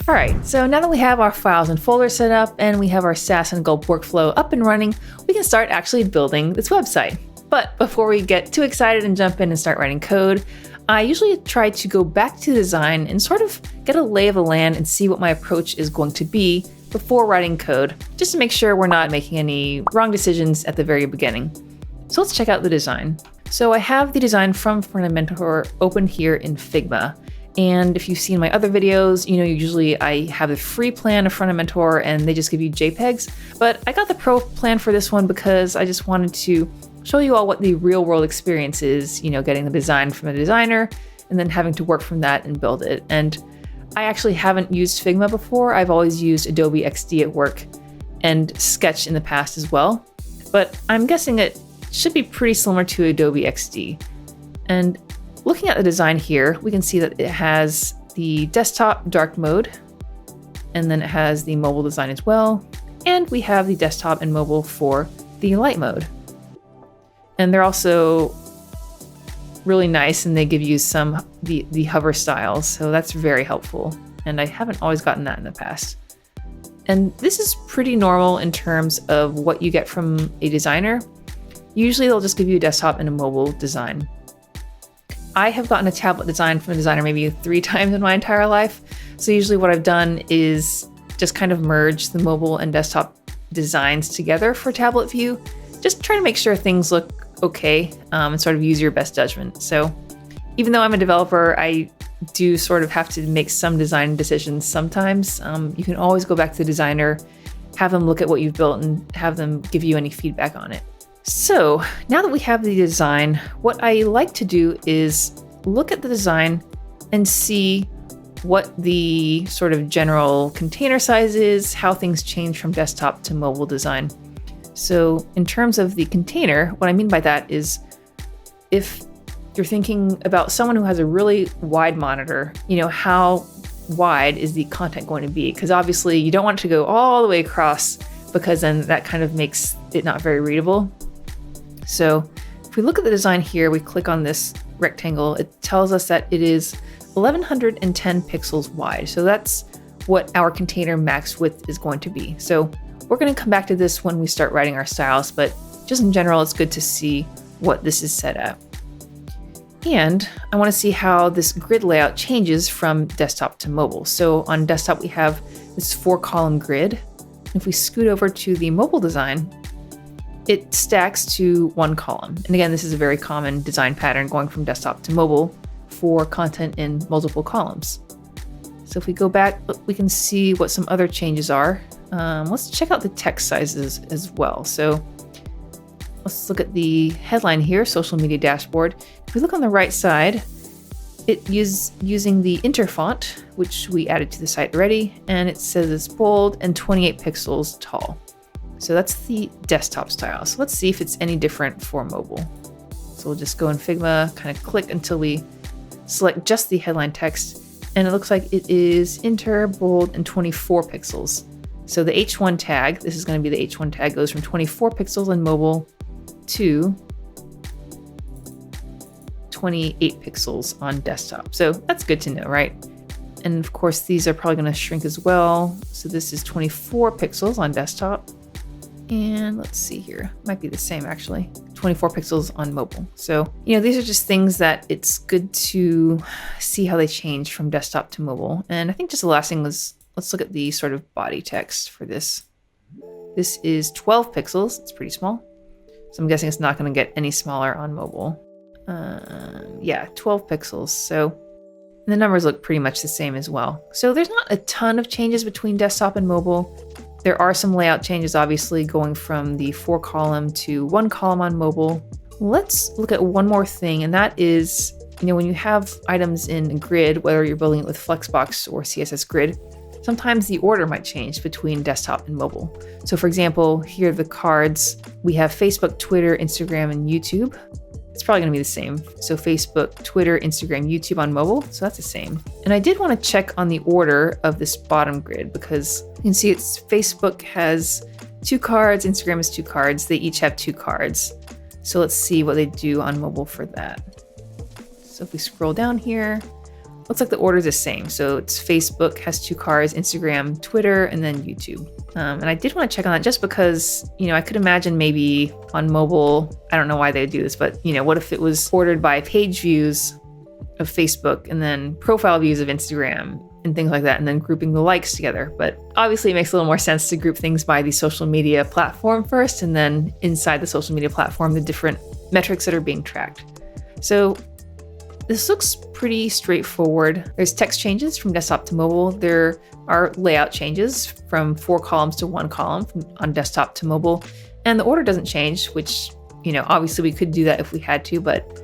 All right, so now that we have our files and folders set up and we have our SAS and Gulp workflow up and running, we can start actually building this website. But before we get too excited and jump in and start writing code, I usually try to go back to design and sort of get a lay of the land and see what my approach is going to be before writing code, just to make sure we're not making any wrong decisions at the very beginning. So let's check out the design. So I have the design from Frontend open here in Figma. And if you've seen my other videos, usually I have the free plan of Frontend and they just give you JPEGs. But I got the pro plan for this one because I just wanted to show you all what the real world experience is, getting the design from a designer and then having to work from that and build it. And I actually haven't used Figma before. I've always used Adobe XD at work and Sketch in the past as well. But I'm guessing it should be pretty similar to Adobe XD. And looking at the design here, we can see that it has the desktop dark mode, and then it has the mobile design as well. And we have the desktop and mobile for the light mode. And they're also really nice, and they give you some the hover styles, so that's very helpful. And I haven't always gotten that in the past. And this is pretty normal in terms of what you get from a designer. Usually they'll just give you a desktop and a mobile design. I have gotten a tablet design from a designer maybe 3 times in my entire life. So usually what I've done is just kind of merge the mobile and desktop designs together for tablet view, just trying to make sure things look okay and sort of use your best judgment. So even though I'm a developer, I do sort of have to make some design decisions sometimes. You can always go back to the designer, have them look at what you've built and have them give you any feedback on it. So now that we have the design, what I like to do is look at the design and see what the sort of general container size is, how things change from desktop to mobile design. So in terms of the container, what I mean by that is if you're thinking about someone who has a really wide monitor, how wide is the content going to be? Because obviously you don't want it to go all the way across, because then that kind of makes it not very readable. So if we look at the design here, we click on this rectangle, it tells us that it is 1110 pixels wide. So that's what our container max width is going to be. So we're going to come back to this when we start writing our styles, but just in general, it's good to see what this is set at. And I want to see how this grid layout changes from desktop to mobile. So on desktop, we have this 4-column grid. If we scoot over to the mobile design, it stacks to 1 column. And again, this is a very common design pattern going from desktop to mobile for content in multiple columns. So if we go back, we can see what some other changes are. Let's check out the text sizes as well. So let's look at the headline here, social media dashboard. If we look on the right side, it is using the Inter font, which we added to the site already, and it says it's bold and 28 pixels tall. So that's the desktop style. So let's see if it's any different for mobile. So we'll just go in Figma, kind of click until we select just the headline text, and it looks like it is Inter, bold, and 24 pixels. So the H1 tag, this is going to be the H1 tag, goes from 24 pixels on mobile to 28 pixels on desktop. So that's good to know, right? And of course, these are probably going to shrink as well. So this is 24 pixels on desktop. And let's see here, might be the same actually, 24 pixels on mobile. So, these are just things that it's good to see how they change from desktop to mobile. And I think just the last thing was, let's look at the sort of body text for this. This is 12 pixels, it's pretty small. So I'm guessing it's not going to get any smaller on mobile. Yeah, 12 pixels. So the numbers look pretty much the same as well. So there's not a ton of changes between desktop and mobile. There are some layout changes, obviously, going from the 4-column to 1 column on mobile. Let's look at one more thing, and that is, when you have items in grid, whether you're building it with Flexbox or CSS Grid, sometimes the order might change between desktop and mobile. So for example, here are the cards. We have Facebook, Twitter, Instagram, and YouTube. It's probably going to be the same. So Facebook, Twitter, Instagram, YouTube on mobile. So that's the same. And I did want to check on the order of this bottom grid because you can see it's Facebook has 2 cards, Instagram has 2 cards. They each have 2 cards. So let's see what they do on mobile for that. So if we scroll down here, looks like the order is the same. So it's Facebook has 2 cards, Instagram, Twitter, and then YouTube. And I did want to check on that just because, I could imagine maybe on mobile, I don't know why they would do this, but what if it was ordered by page views of Facebook and then profile views of Instagram and things like that, and then grouping the likes together. But obviously it makes a little more sense to group things by the social media platform first, and then inside the social media platform, the different metrics that are being tracked. So this looks pretty straightforward. There's text changes from desktop to mobile. There are layout changes from 4 columns to 1 column on desktop to mobile. And the order doesn't change, which, obviously we could do that if we had to, but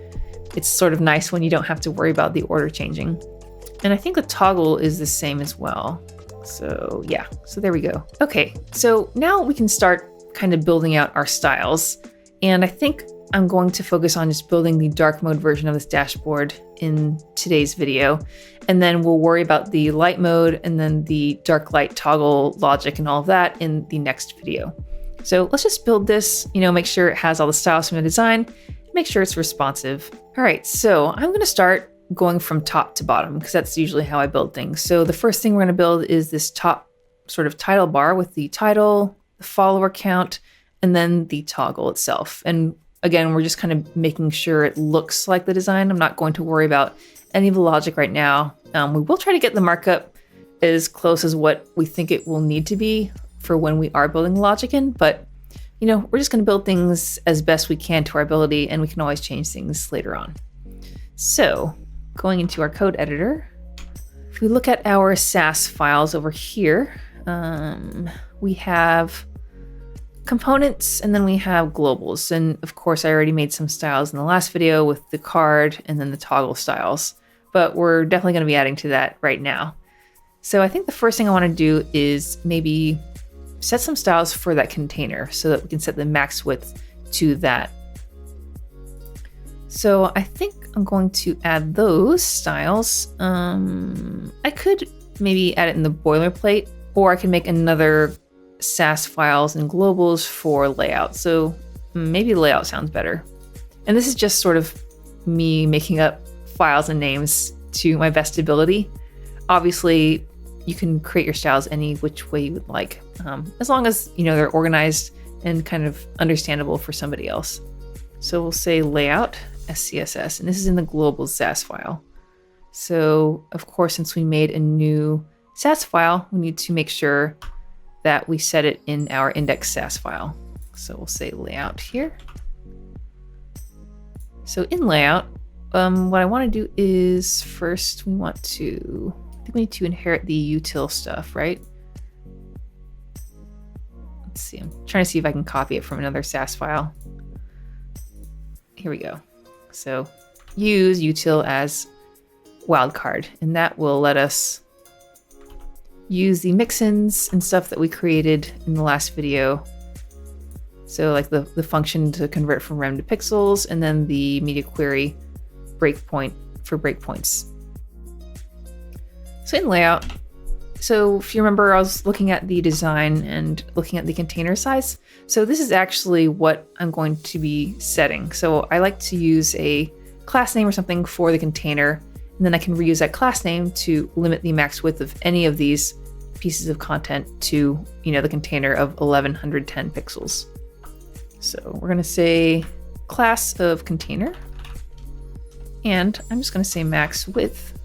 it's sort of nice when you don't have to worry about the order changing. And I think the toggle is the same as well. So yeah, so there we go. Okay, so now we can start kind of building out our styles. And I think I'm going to focus on just building the dark mode version of this dashboard in today's video. And then we'll worry about the light mode and then the dark light toggle logic and all of that in the next video. So let's just build this, make sure it has all the styles from the design, make sure it's responsive. All right, so I'm going to start going from top to bottom because that's usually how I build things. So the first thing we're going to build is this top sort of title bar with the title, the follower count, and then the toggle itself. And again, we're just kind of making sure it looks like the design. I'm not going to worry about any of the logic right now. We will try to get the markup as close as what we think it will need to be for when we are building the logic in, but we're just going to build things as best we can to our ability, and we can always change things later on. So going into our code editor, if we look at our Sass files over here, we have components and then we have globals. And of course, I already made some styles in the last video with the card and then the toggle styles, but we're definitely going to be adding to that right now. So I think the first thing I want to do is maybe set some styles for that container so that we can set the max width to that. So I think I'm going to add those styles. I could maybe add it in the boilerplate, or I can make another Sass files and globals for layout. So maybe layout sounds better. And this is just sort of me making up files and names to my best ability. Obviously, you can create your styles any which way you would like, as long as they're organized and kind of understandable for somebody else. So we'll say layout SCSS, and this is in the global Sass file. So of course, since we made a new Sass file, we need to make sure that we set it in our index Sass file. So we'll say layout here. So in layout, what I want to do is first we need to inherit the util stuff, right? Let's see, I'm trying to see if I can copy it from another Sass file. Here we go. So use util as wildcard, and that will let us use the mixins and stuff that we created in the last video. So like the function to convert from rem to pixels, and then the media query breakpoint for breakpoints. So in layout, so if you remember, I was looking at the design and looking at the container size. So this is actually what I'm going to be setting. So I like to use a class name or something for the container, and then I can reuse that class name to limit the max width of any of these pieces of content to, the container of 1110 pixels. So we're going to say class of container, and I'm just going to say max width,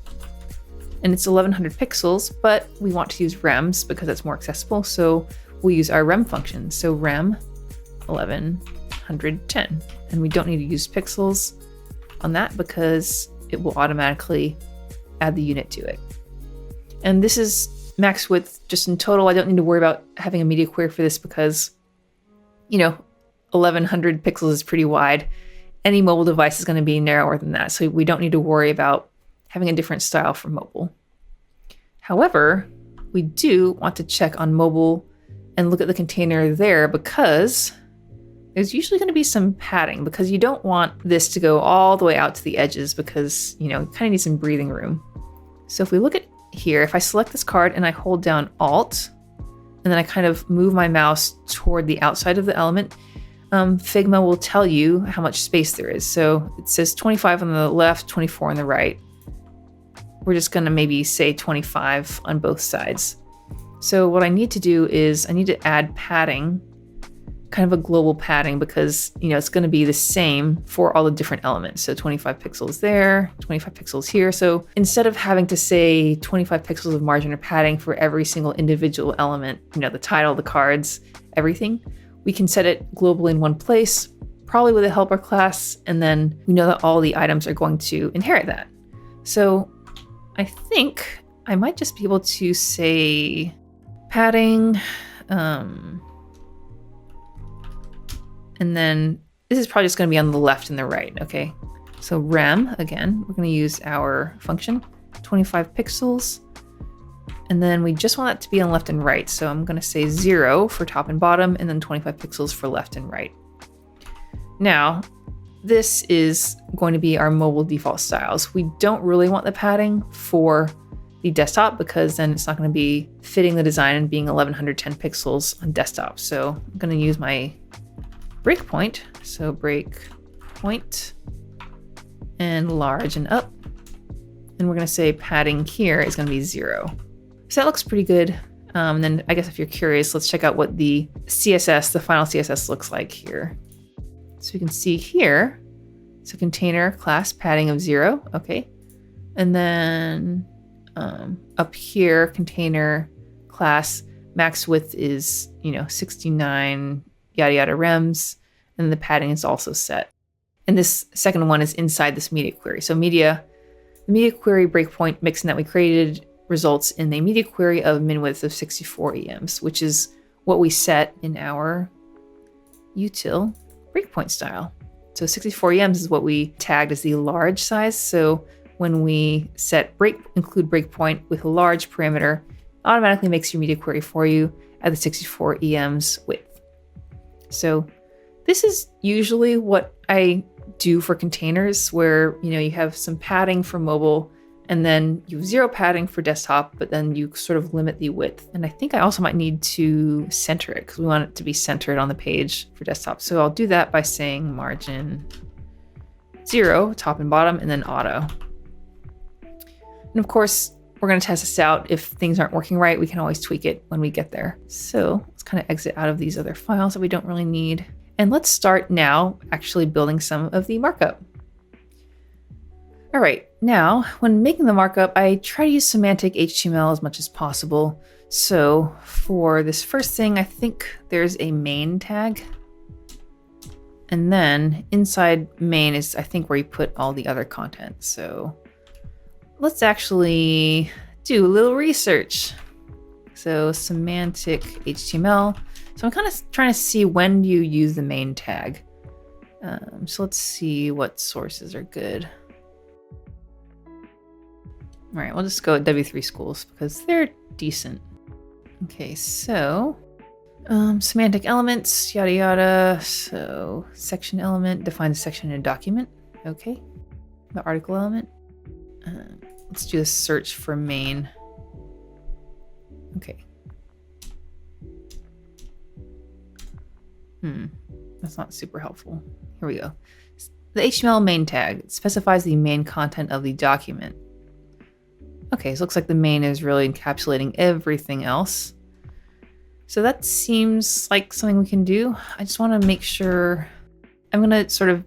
and it's 1100 pixels, but we want to use rems because it's more accessible. So we'll use our rem function. So rem 1110, and we don't need to use pixels on that because it will automatically add the unit to it. And this is max width just in total. I don't need to worry about having a media query for this because, 1100 pixels is pretty wide. Any mobile device is going to be narrower than that. So we don't need to worry about having a different style for mobile. However, we do want to check on mobile and look at the container there because there's usually going to be some padding, because you don't want this to go all the way out to the edges because, you kind of need some breathing room. So if we look at here, if I select this card and I hold down Alt, and then I kind of move my mouse toward the outside of the element, Figma will tell you how much space there is. So it says 25 on the left, 24 on the right, we're just going to maybe say 25 on both sides. So what I need to do is I need to add padding, kind of a global padding, because it's going to be the same for all the different elements. So 25 pixels there, 25 pixels here. So instead of having to say 25 pixels of margin or padding for every single individual element, the title, the cards, everything, we can set it globally in one place, probably with a helper class, and then we know that all the items are going to inherit that. So I think I might just be able to say padding, and then this is probably just going to be on the left and the right, okay? So rem, again, we're going to use our function, 25 pixels. And then we just want that to be on left and right. So I'm going to say 0 for top and bottom, and then 25 pixels for left and right. Now, this is going to be our mobile default styles. We don't really want the padding for the desktop because then it's not going to be fitting the design and being 1110 pixels on desktop. So I'm going to use my breakpoint. So breakpoint and large and up. And we're going to say padding here is going to be 0. So that looks pretty good. And then I guess if you're curious, let's check out what the CSS, the final CSS looks like here. So we can see here, so container class padding of 0. Okay. And then up here, container class max width is, 69, yada, yada rems. And the padding is also set. And this second one is inside this media query. So the media query breakpoint mixin that we created results in a media query of min width of 64 EMs, which is what we set in our util breakpoint style. So 64 EMs is what we tagged as the large size. So when we set include breakpoint with a large parameter, it automatically makes your media query for you at the 64 EMs width. So this is usually what I do for containers where, you have some padding for mobile and then you have 0 padding for desktop, but then you sort of limit the width. And I think I also might need to center it because we want it to be centered on the page for desktop. So I'll do that by saying margin 0, top and bottom, and then auto. And of course, we're going to test this out. If things aren't working right, we can always tweak it when we get there. So let's kind of exit out of these other files that we don't really need. And let's start now actually building some of the markup. All right, now when making the markup, I try to use semantic HTML as much as possible. So for this first thing, I think there's a main tag. And then inside main is, I think, where you put all the other content. So let's actually do a little research. So semantic HTML. So I'm kind of trying to see when you use the main tag. So let's see what sources are good. All right, we'll just go with W3 schools because they're decent. Okay, so semantic elements, yada yada. So section element defines a section in a document. Okay, the article element. Let's do a search for main. Okay. That's not super helpful. Here we go. The HTML main tag specifies the main content of the document. Okay, so it looks like the main is really encapsulating everything else. So that seems like something we can do. I just want to make sure. I'm going to sort of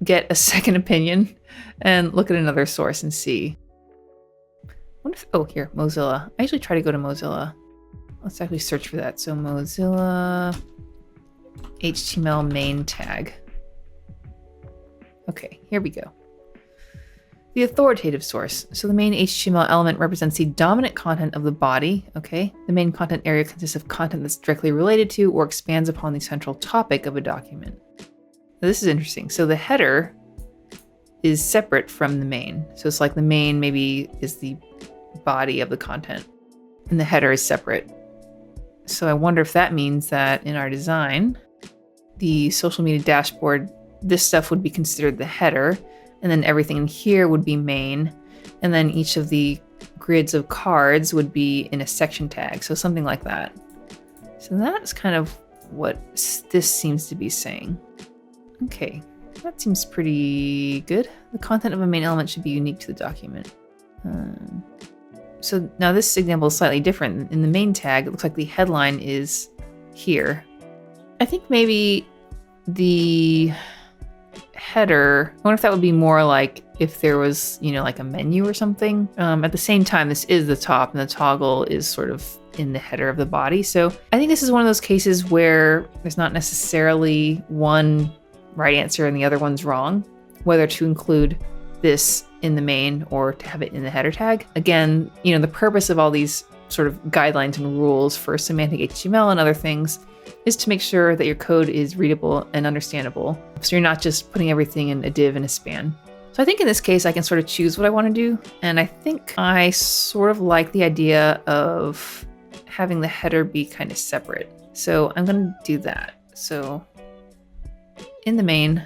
get a second opinion and look at another source and see. What if, oh, here, Mozilla. I usually try to go to Mozilla. Let's actually search for that. So Mozilla HTML main tag. Okay, here we go. The authoritative source. So the main HTML element represents the dominant content of the body. Okay, the main content area consists of content that's directly related to or expands upon the central topic of a document. Now, this is interesting. So the header is separate from the main. So it's like the main maybe is the body of the content and the header is separate. So I wonder if that means that in our design, the social media dashboard, this stuff would be considered the header, and then everything in here would be main, and then each of the grids of cards would be in a section tag, so something like that. So that's kind of what this seems to be saying. Okay, that seems pretty good. The content of a main element should be unique to the document. So now this example is slightly different. In the main tag, it looks like the headline is here. I think maybe the header, I wonder if that would be more like if there was, like a menu or something. At the same time, this is the top and the toggle is sort of in the header of the body. So I think this is one of those cases where there's not necessarily one right answer and the other one's wrong, whether to include this in the main or to have it in the header tag. Again, the purpose of all these sort of guidelines and rules for semantic HTML and other things is to make sure that your code is readable and understandable. So you're not just putting everything in a div and a span. So I think in this case, I can sort of choose what I want to do. And I think I sort of like the idea of having the header be kind of separate. So I'm going to do that. So in the main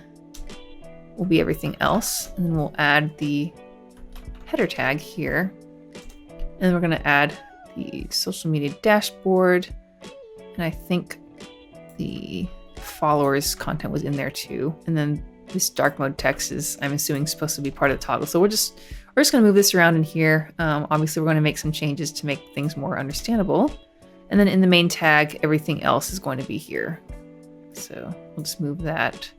will be everything else. And then we'll add the header tag here. And we're going to add the social media dashboard. And I think the followers content was in there too. And then this dark mode text is, I'm assuming, supposed to be part of the toggle. So we're just going to move this around in here. Obviously, we're going to make some changes to make things more understandable. And then in the main tag, everything else is going to be here. So we'll just move that.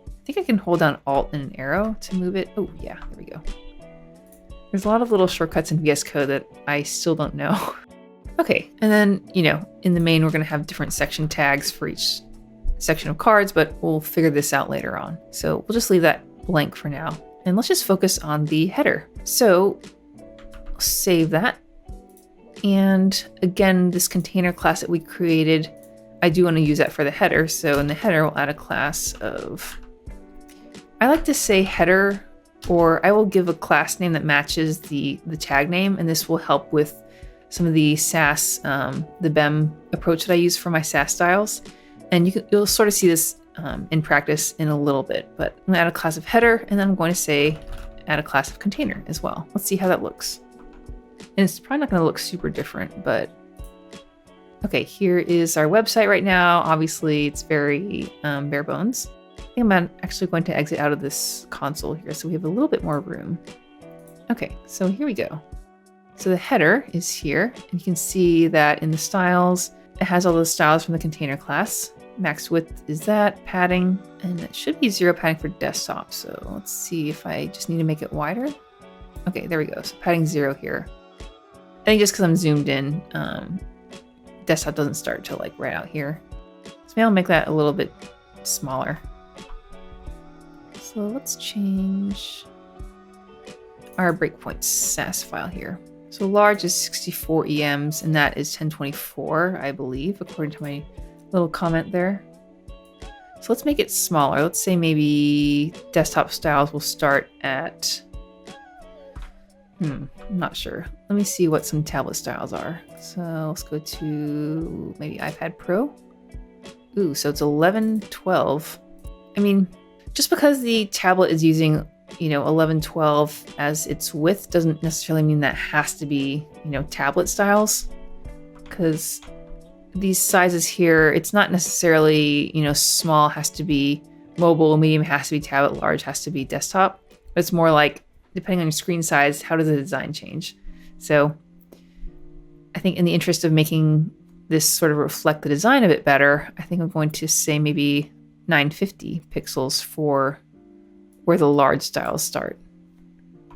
I think I can hold down Alt and an arrow to move it. Oh yeah, there we go. There's a lot of little shortcuts in VS Code that I still don't know. Okay, and then, in the main, we're going to have different section tags for each section of cards, but we'll figure this out later on. So we'll just leave that blank for now. And let's just focus on the header. So save that. And again, this container class that we created, I do want to use that for the header. So in the header, we'll add a class of, I like to say header, or I will give a class name that matches the tag name. And this will help with some of the Sass, the BEM approach that I use for my Sass styles. And you'll sort of see this in practice in a little bit, but I'm gonna add a class of header, and then I'm going to say add a class of container as well. Let's see how that looks. And it's probably not gonna look super different, but okay, here is our website right now. Obviously it's very bare bones. I think I'm actually going to exit out of this console here so we have a little bit more room. Okay, so here we go. So the header is here, and you can see that in the styles, it has all those styles from the container class. Max width is that, padding, and it should be 0 padding for desktop. So let's see if I just need to make it wider. Okay, there we go. So padding 0 here. I think just because I'm zoomed in, desktop doesn't start till like right out here. So maybe I'll make that a little bit smaller. So let's change our breakpoints Sass file here. So large is 64 EMs, and that is 1024, I believe, according to my little comment there. So let's make it smaller. Let's say maybe desktop styles will start at, I'm not sure. Let me see what some tablet styles are. So let's go to maybe iPad Pro. Ooh, so it's 1112. I mean, just because the tablet is using 1112 as its width doesn't necessarily mean that has to be, tablet styles, because these sizes here, it's not necessarily, small has to be mobile, medium has to be tablet, large has to be desktop. It's more like, depending on your screen size, how does the design change? So I think in the interest of making this sort of reflect the design a bit better, I think I'm going to say maybe 950 pixels for where the large styles start.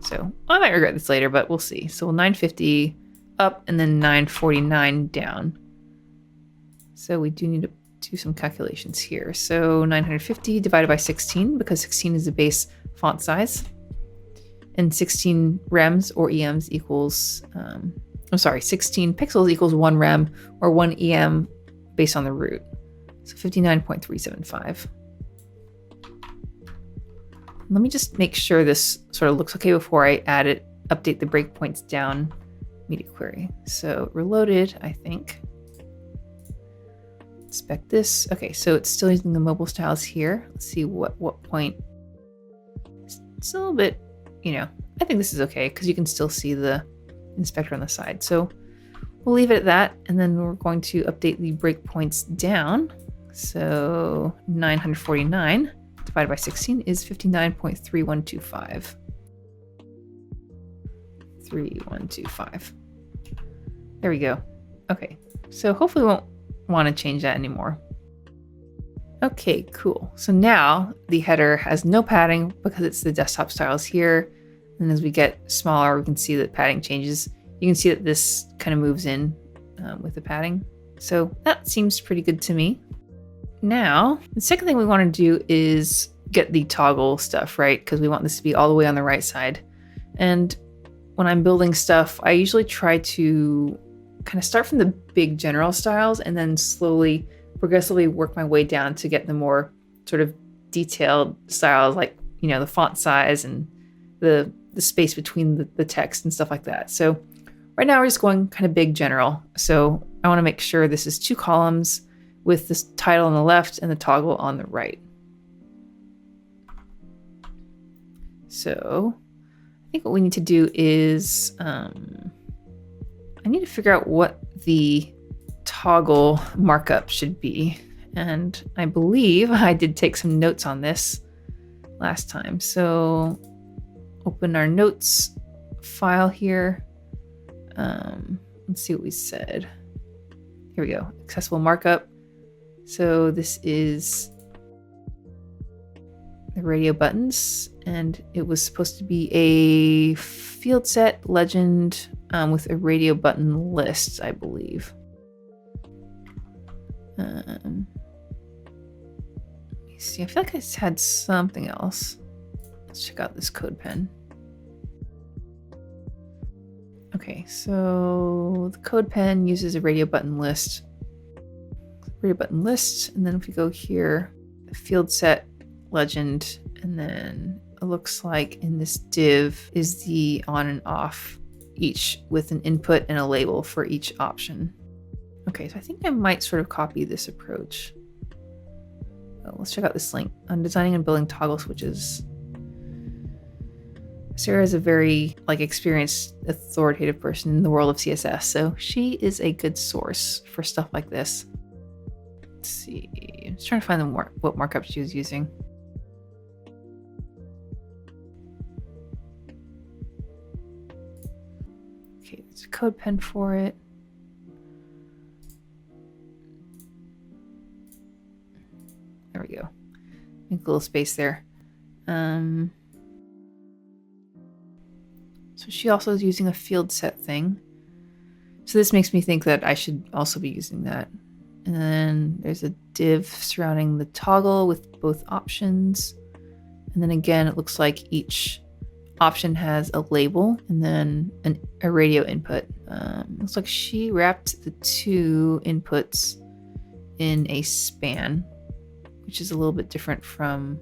So I might regret this later, but we'll see. So 950 up and then 949 down. So we do need to do some calculations here. So 950 divided by 16, because 16 is the base font size. And 16 rems or EMs equals, 16 pixels equals 1 rem or 1 EM based on the root. So 59.375. Let me just make sure this sort of looks okay before I update the breakpoints down media query. So reloaded, I think. Inspect this. Okay, so it's still using the mobile styles here. Let's see what point. It's a little bit, I think this is okay because you can still see the inspector on the side. So we'll leave it at that. And then we're going to update the breakpoints down. So 949 divided by 16 is 59.3125. 3125. There we go. Okay, so hopefully we won't want to change that anymore. Okay, cool. So now the header has no padding because it's the desktop styles here. And as we get smaller, we can see that padding changes. You can see that this kind of moves in with the padding. So that seems pretty good to me. Now, the second thing we want to do is get the toggle stuff, right? Because we want this to be all the way on the right side. And when I'm building stuff, I usually try to kind of start from the big general styles and then slowly, progressively work my way down to get the more sort of detailed styles, like, you know, the font size and the space between the text and stuff like that. So right now we're just going kind of big general. So I want to make sure this is 2 columns with this title on the left and the toggle on the right. So I think what we need to do is I need to figure out what the toggle markup should be. And I believe I did take some notes on this last time. So open our notes file here. Let's see what we said. Here we go, accessible markup. So this is the radio buttons, and it was supposed to be a field set legend with a radio button list, I believe. Let me see, I feel like I had something else. Let's check out this code pen. Okay, so the code pen uses a radio button list. Radio button list, and then if we go here, field set legend, and then it looks like in this div is the on and off, each with an input and a label for each option. Okay, so I think I might sort of copy this approach. Oh, let's check out this link on designing and building toggle switches. Sarah is a very experienced, authoritative person in the world of CSS, so she is a good source for stuff like this. Let's see, I'm just trying to find what markup she was using. Okay, there's a code pen for it. There we go. Make a little space there. So she also is using a field set thing. So this makes me think that I should also be using that. And then there's a div surrounding the toggle with both options. And then again, it looks like each option has a label and then a radio input. Looks like she wrapped the 2 inputs in a span, which is a little bit different from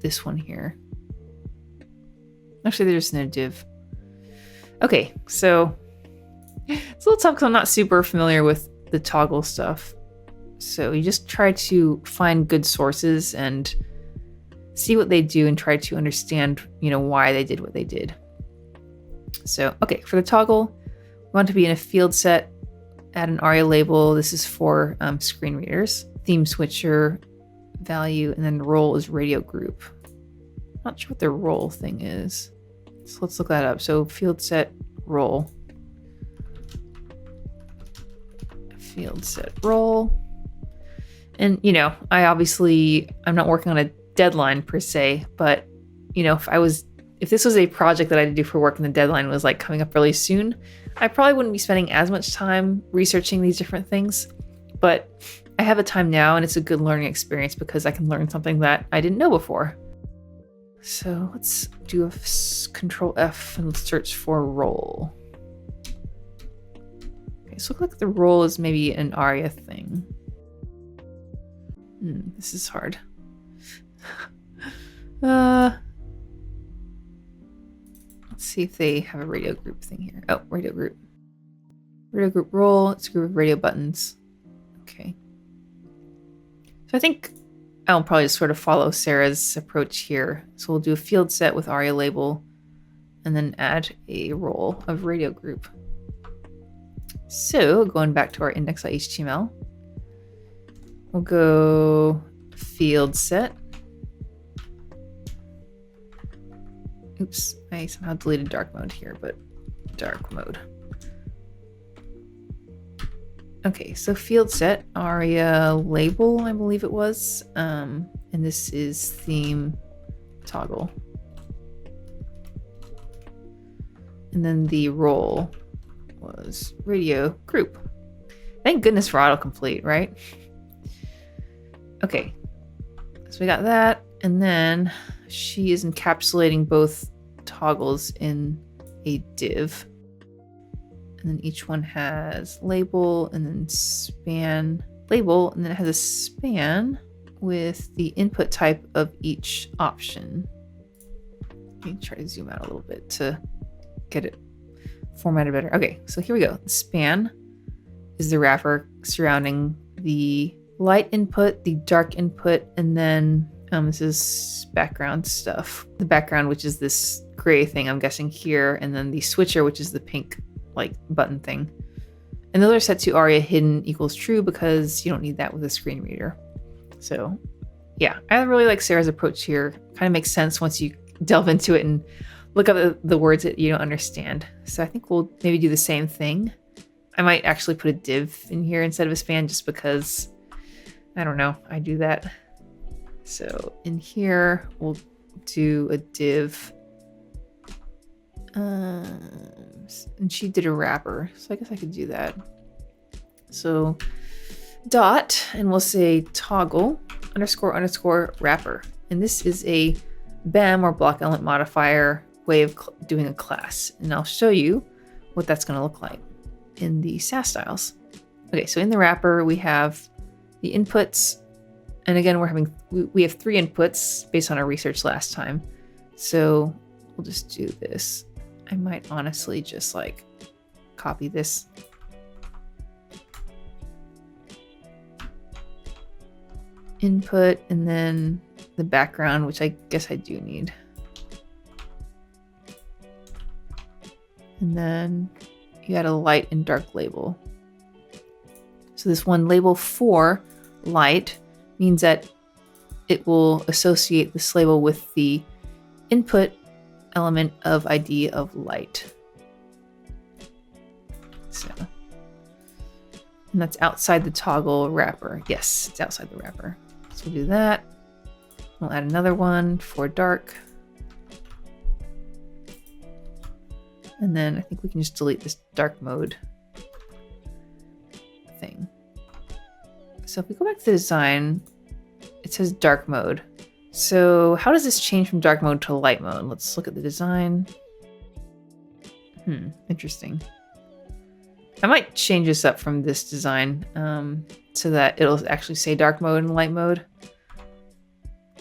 this one here. Actually, there's no div. Okay, so it's a little tough because I'm not super familiar with the toggle stuff. So you just try to find good sources and see what they do and try to understand, why they did what they did. So, okay, for the toggle, we want to be in a field set, add an ARIA label. This is for screen readers, theme switcher value, and then role is radio group. Not sure what the role thing is. So let's look that up. So field set role. Field set role. And, I'm not working on a deadline per se, but, if this was a project that I had to do for work and the deadline was coming up really soon, I probably wouldn't be spending as much time researching these different things. But I have the time now and it's a good learning experience because I can learn something that I didn't know before. So let's do a Control F and search for role. Okay, so it looks like the role is maybe an ARIA thing. This is hard. Let's see if they have a radio group thing here. Oh, radio group. Radio group role, it's a group of radio buttons. Okay. So I think I'll probably just sort of follow Sarah's approach here. So we'll do a field set with ARIA label and then add a role of radio group. So going back to our index.html, we'll go field set Oops, I somehow deleted dark mode here, but dark mode. Okay, so field set, aria label, I believe it was. And this is theme toggle. And then the role was radio group. Thank goodness for autocomplete, right? Okay, so we got that. And then she is encapsulating both toggles in a div. And then each one has label and then span label. And then it has a span with the input type of each option. Let me try to zoom out a little bit to get it formatted better. Okay, so here we go. The span is the wrapper surrounding the light input, the dark input, and then this is background stuff. The background, which is this gray thing, I'm guessing here, and then the switcher, which is the pink like button thing. And those are set to aria hidden equals true because you don't need that with a screen reader. So yeah, I really like Sarah's approach here. Kind of makes sense once you delve into it and look up the words that you don't understand. So I think we'll maybe do the same thing. I might actually put a div in here instead of a span just because, I don't know, I do that. So in here, we'll do a div. And she did a wrapper, so I guess I could do that. So dot, and we'll say toggle __ wrapper. And this is a BEM or block element modifier way of doing a class. And I'll show you what that's going to look like in the Sass styles. Okay, so in the wrapper, we have the inputs. And again, we have 3 inputs based on our research last time. So we'll just do this. I might honestly just like copy this. Input and then the background, which I guess I do need. And then you add a light and dark label. So this one label for light means that it will associate this label with the input element of ID of light. So, and that's outside the toggle wrapper. Yes, it's outside the wrapper. So we'll do that. We'll add another one for dark. And then I think we can just delete this dark mode thing. So if we go back to the design, it says dark mode. So how does this change from dark mode to light mode? Let's look at the design. Interesting. I might change this up from this design so that it'll actually say dark mode and light mode.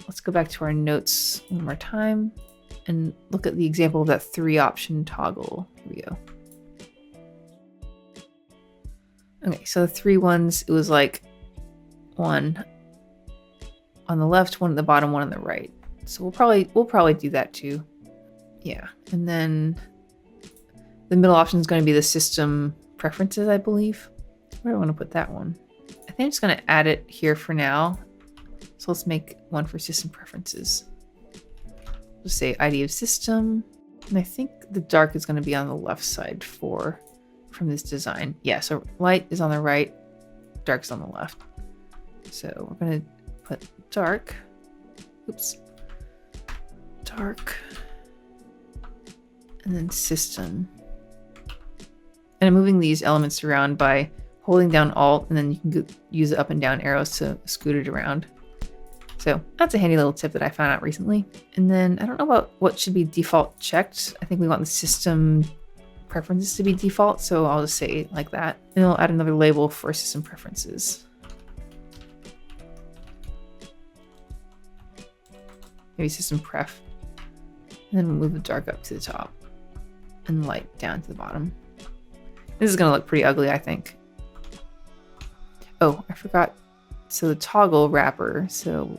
Let's go back to our notes one more time and look at the example of that 3-option toggle. Here we go. Okay, so the 3 ones, it was like 1 on the left, 1 at the bottom, 1 on the right. So we'll probably do that too. Yeah, and then the middle option is going to be the system preferences, I believe. Where do I want to put that one? I think I'm just going to add it here for now. So let's make one for system preferences. We'll say ID of system. And I think the dark is going to be on the left side from this design. Yeah, so light is on the right, dark is on the left. So we're going to put dark. Oops. Dark. And then system. And I'm moving these elements around by holding down Alt, and then you can use the up and down arrows to scoot it around. So that's a handy little tip that I found out recently. And then I don't know about what should be default checked. I think we want the system preferences to be default, so I'll just say it like that. And I'll add another label for system preferences. Maybe system pref. And then we'll move the dark up to the top and light down to the bottom. This is going to look pretty ugly, I think. Oh, I forgot. So the toggle wrapper. So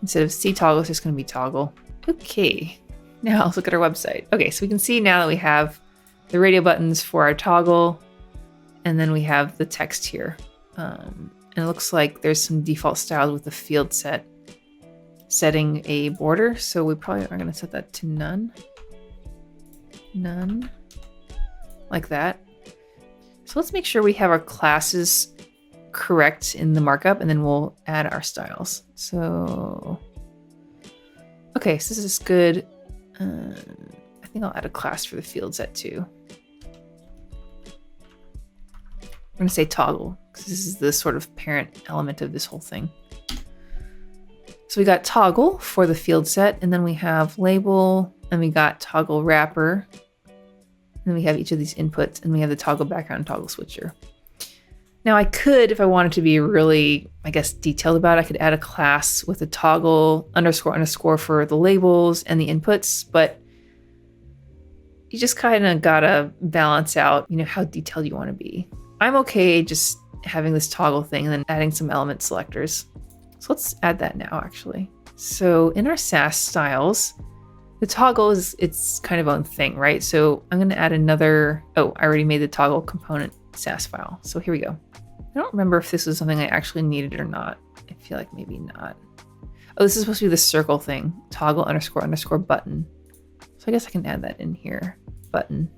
instead of C toggle, it's just going to be toggle. Okay. Now let's look at our website. Okay, so we can see now that we have the radio buttons for our toggle, and then we have the text here. And it looks like there's some default styles with the field set. setting a border. So we probably are going to set that to none. None. Like that. So let's make sure we have our classes correct in the markup, and then we'll add our styles. So, okay, so this is good. I think I'll add a class for the field set too. I'm going to say toggle because this is the sort of parent element of this whole thing. So we got toggle for the field set, and then we have label, and we got toggle wrapper. And then we have each of these inputs, and we have the toggle background, toggle switcher. Now I could, if I wanted to be really, I guess, detailed about it, I could add a class with a toggle __ for the labels and the inputs, but you just kind of gotta balance out, how detailed you want to be. I'm okay just having this toggle thing and then adding some element selectors. So let's add that now, actually. So in our Sass styles, the toggle is its kind of own thing, right? So I'm going to add another, I already made the toggle component Sass file. So here we go. I don't remember if this was something I actually needed or not. I feel like maybe not. Oh, this is supposed to be the circle thing, toggle __ button. So I guess I can add that in here, button.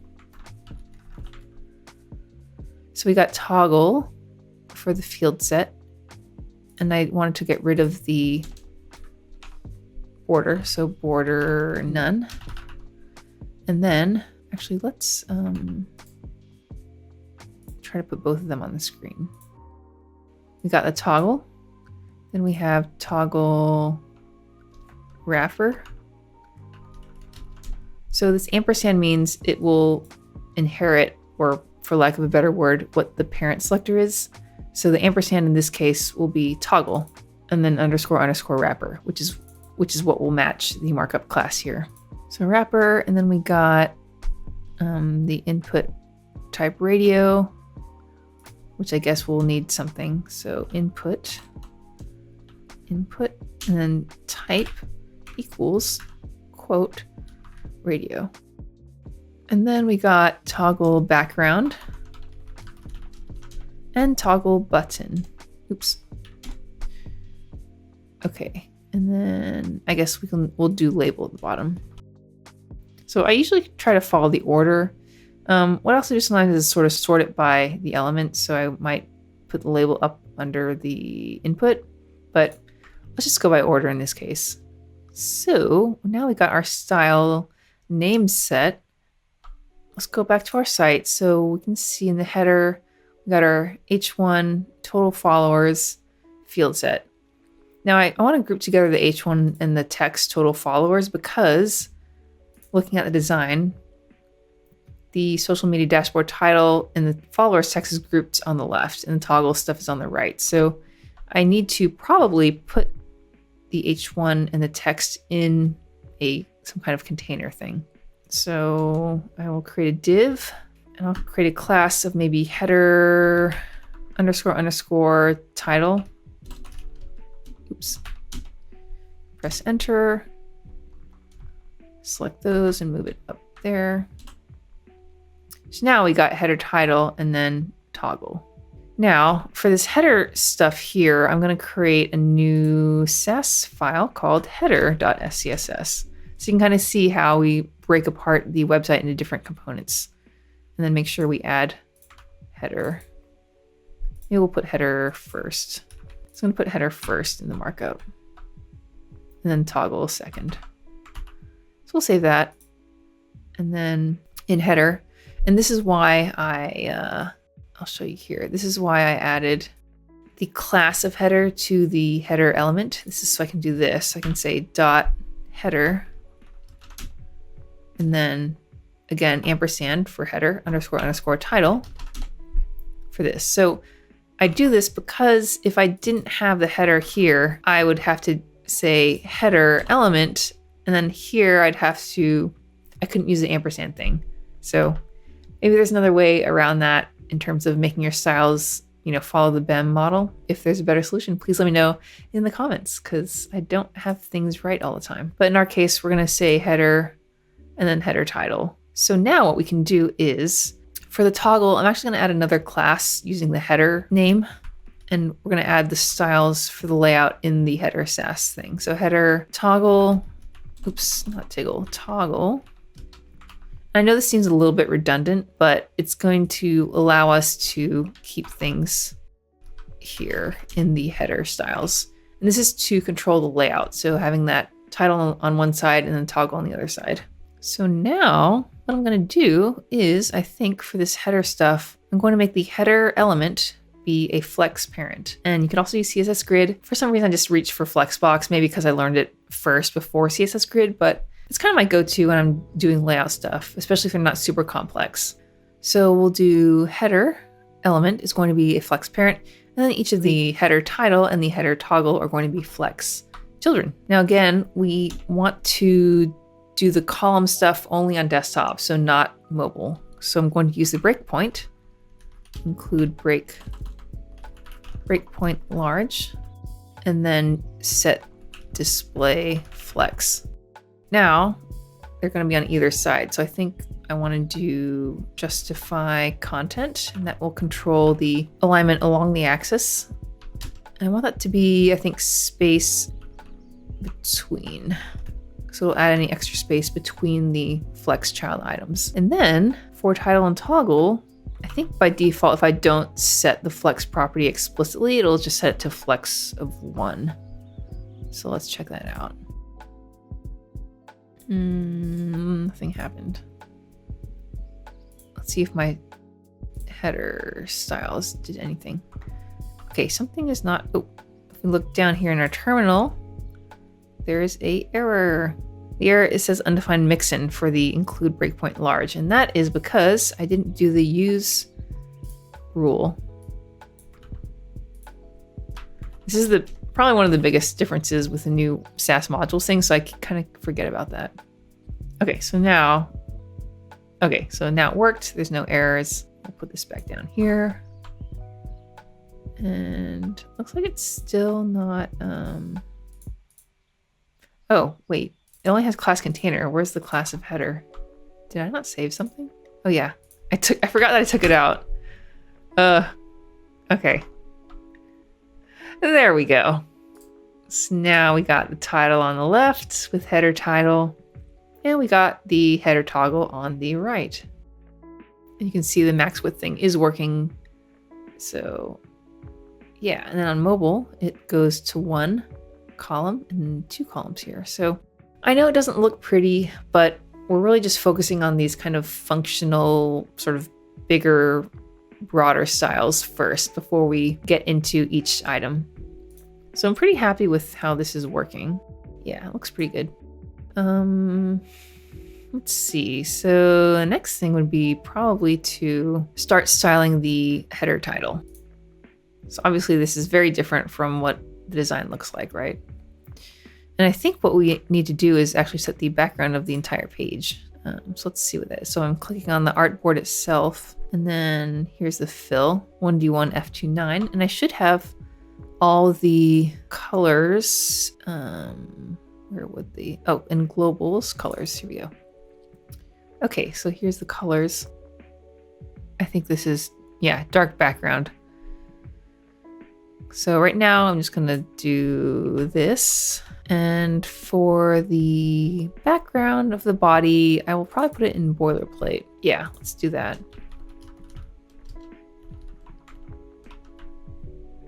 So we got toggle for the field set, and I wanted to get rid of the border, so border none. And then actually let's try to put both of them on the screen. We got the toggle, then we have toggle wrapper. So this ampersand means it will inherit, or for lack of a better word, what the parent selector is. So the ampersand in this case will be toggle, and then __ wrapper, which is what will match the markup class here. So wrapper, and then we got the input type radio, which I guess will need something. So input, and then type equals quote radio. And then we got toggle background and toggle button. Oops. Okay. And then I guess we'll do label at the bottom. So I usually try to follow the order. What I also do sometimes is sort of sort it by the element. So I might put the label up under the input, but let's just go by order in this case. So now we got our style name set. Let's go back to our site. So we can see in the header, we got our H1 total followers field set. Now I want to group together the H1 and the text total followers because looking at the design, the social media dashboard title and the followers text is grouped on the left and the toggle stuff is on the right. So I need to probably put the H1 and the text in some kind of container thing. So I will create a div and I'll create a class of maybe header __ title. Oops. Press enter. Select those and move it up there. So now we got header title and then toggle. Now for this header stuff here, I'm going to create a new Sass file called header.scss. So you can kind of see how we break apart the website into different components and then make sure we add header. Maybe we'll put header first. So I'm going to put header first in the markup and then toggle second. So we'll save that. And then in header, and this is why I'll show you here. This is why I added the class of header to the header element. This is so I can do this. I can say dot header. And then again, ampersand for header __ title for this. So I do this because if I didn't have the header here, I would have to say header element. And then here I couldn't use the ampersand thing. So maybe there's another way around that in terms of making your styles, follow the BEM model. If there's a better solution, please let me know in the comments because I don't have things right all the time. But in our case, we're going to say header and then header title. So now what we can do is for the toggle, I'm actually going to add another class using the header name. And we're going to add the styles for the layout in the header Sass thing. So header toggle, oops, not tiggle, toggle. I know this seems a little bit redundant, but it's going to allow us to keep things here in the header styles. And this is to control the layout. So having that title on one side and then toggle on the other side. So now what I'm going to do is, I think for this header stuff, I'm going to make the header element be a flex parent. And you can also use CSS Grid. For some reason, I just reached for Flexbox, maybe because I learned it first before CSS Grid, but it's kind of my go-to when I'm doing layout stuff, especially if they're not super complex. So we'll do header element is going to be a flex parent, and then each of the header title and the header toggle are going to be flex children. Now again, we want to do the column stuff only on desktop, so not mobile. So I'm going to use the breakpoint, include breakpoint large, and then set display flex. Now they're going to be on either side. So I think I want to do justify content, and that will control the alignment along the axis. And I want that to be, I think, space between. So we'll add any extra space between the flex child items. And then for title and toggle, I think by default, if I don't set the flex property explicitly, it'll just set it to flex of 1. So let's check that out. Nothing happened. Let's see if my header styles did anything. Okay, something is not. Oh, if we look down here in our terminal, there is an error. The error, it says undefined mixin for the include breakpoint large, and that is because I didn't do the use rule. This is probably one of the biggest differences with the new Sass modules thing, so I kind of forget about that. Okay, so now it worked. There's no errors. I'll put this back down here. And looks like it's still not, oh, wait. It only has class container. Where's the class of header? Did I not save something? Oh yeah, I forgot that I took it out. Okay. There we go. So now we got the title on the left with header title, and we got the header toggle on the right. And you can see the max width thing is working. So yeah, and then on mobile, it goes to 1 column and 2 columns here. So I know it doesn't look pretty, but we're really just focusing on these kind of functional, sort of bigger, broader styles first before we get into each item. So I'm pretty happy with how this is working. Yeah, it looks pretty good. Let's see. So the next thing would be probably to start styling the header title. So obviously this is very different from what the design looks like, right? And I think what we need to do is actually set the background of the entire page. So let's see what that is. So I'm clicking on the artboard itself, and then here's the fill, 1D1 F29, and I should have all the colors. Where would the, oh, in globals colors, here we go. Okay, so here's the colors. I think this is, yeah, dark background. So right now I'm just gonna do this. And for the background of the body, I will probably put it in boilerplate. Yeah, let's do that.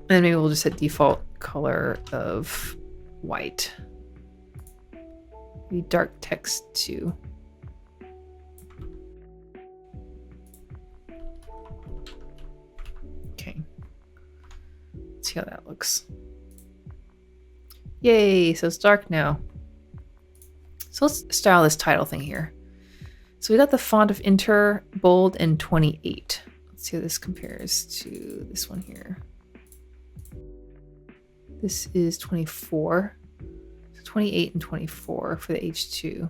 And maybe we'll just set default color of white. Maybe dark text too. Okay. Let's see how that looks. Yay, so it's dark now. So let's style this title thing here. So we got the font of Inter, bold, and 28. Let's see how this compares to this one here. This is 24. So 28 and 24 for the H2.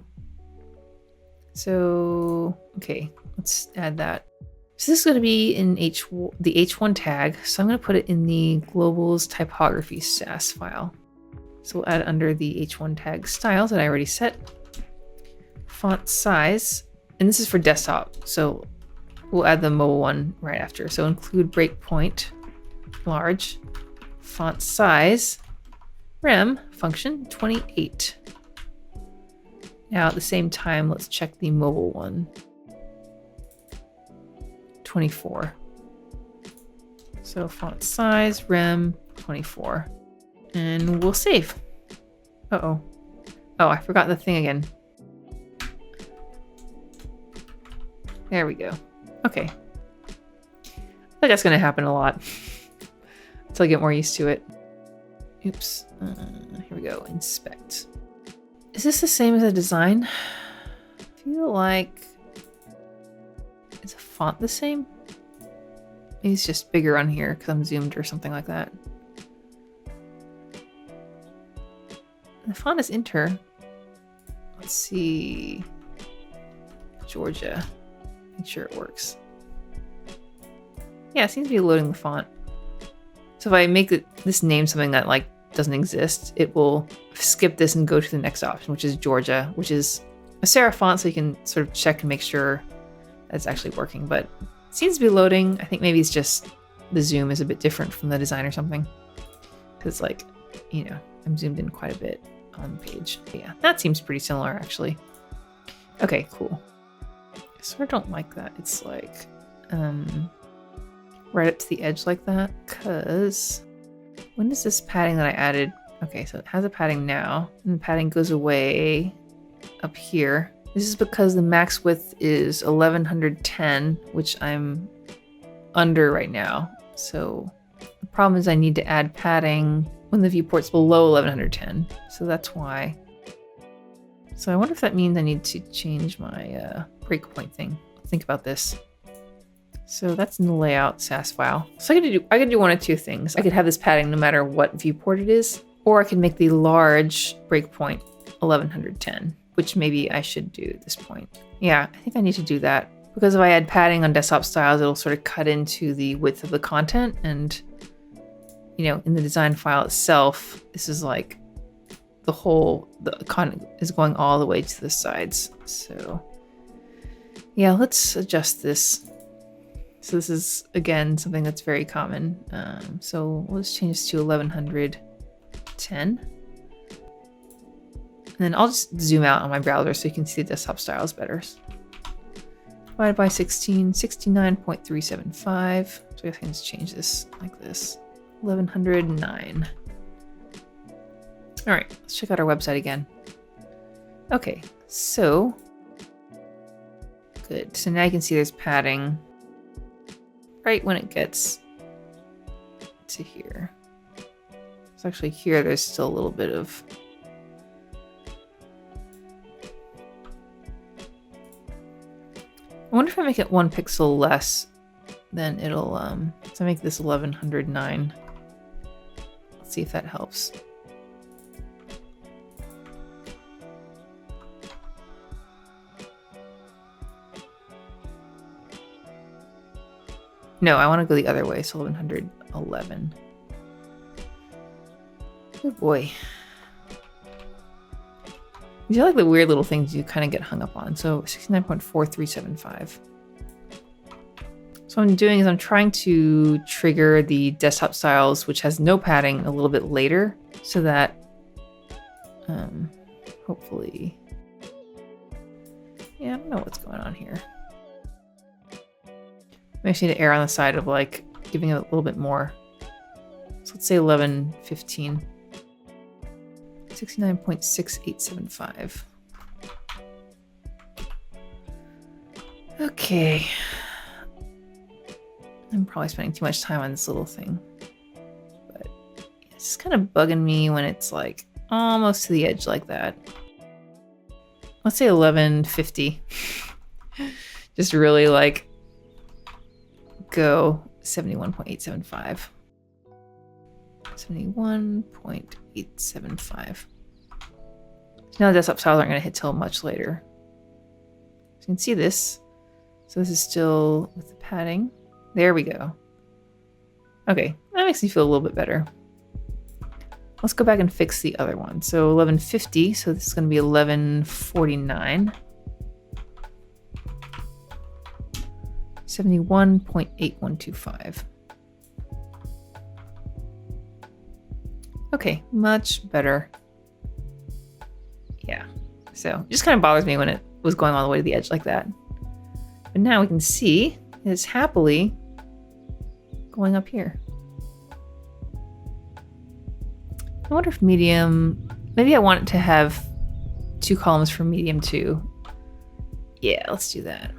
So, okay, let's add that. So this is going to be in the H1 tag. So I'm going to put it in the globals typography Sass file. So we'll add under the H1 tag styles that I already set. Font size, and this is for desktop. So we'll add the mobile one right after. So include breakpoint large. Font size, rem function 28. Now at the same time, let's check the mobile one. 24. So font size, rem 24. And we'll save. Uh-oh. Oh, I forgot the thing again. There we go. Okay. I think that's going to happen a lot until I get more used to it. Oops. Here we go. Inspect. Is this the same as the design? I feel like... Is the font the same? Maybe it's just bigger on here because I'm zoomed or something like that. The font is Inter. Let's see. Georgia. Make sure it works. Yeah, it seems to be loading the font. So if I make this name something that like doesn't exist, it will skip this and go to the next option, which is Georgia, which is a serif font, so you can sort of check and make sure that it's actually working. But it seems to be loading. I think maybe it's just the zoom is a bit different from the design or something. Because like, you know, I'm zoomed in quite a bit on the page. But yeah, that seems pretty similar actually. Okay, cool. I sort of don't like that. It's like right up to the edge like that, because when does this padding that I added, okay, so it has a padding now, and the padding goes away up here. This is because the max width is 1110, which I'm under right now. So the problem is I need to add padding when the viewport's below 1110. So that's why. So I wonder if that means I need to change my breakpoint thing. Think about this. So that's in the layout SAS file. So I could do one of two things. I could have this padding no matter what viewport it is, or I could make the large breakpoint 1110, which maybe I should do at this point. Yeah, I think I need to do that because if I add padding on desktop styles, it'll sort of cut into the width of the content. And, you know, in the design file itself, this is like the content is going all the way to the sides. So yeah, let's adjust this. So this is, again, something that's very common. So let's change this to 1110. And then I'll just zoom out on my browser so you can see the desktop styles better. Divided by 16, 69.375. So I guess I can just change this like this. 1109. All right, let's check out our website again. Okay, so good. So now you can see there's padding right when it gets to here. So actually here, there's still a little bit of I wonder if I make it 1 pixel less, then it'll so I make this 1109. Let's see if that helps. No, I want to go the other way, so 1111. Oh boy. These are like the weird little things you kind of get hung up on. So 69.4375. So what I'm doing is I'm trying to trigger the desktop styles, which has no padding, a little bit later, so that hopefully, yeah, I don't know what's going on here. I actually need to err on the side of like giving it a little bit more. So let's say 1115. 69.6875. Okay. I'm probably spending too much time on this little thing. But it's just kind of bugging me when it's like almost to the edge like that. Let's say 1150. Just really like go 71.875. 71.875. Now the desktop styles aren't going to hit till much later. So you can see this. So this is still with the padding. There we go. Okay, that makes me feel a little bit better. Let's go back and fix the other one. So 1150, so this is going to be 1149. 71.8125. Okay, much better. Yeah, so it just kind of bothers me when it was going all the way to the edge like that. But now we can see it's happily going up here. I wonder if medium, maybe I want it to have 2 columns for medium too. Yeah, let's do that.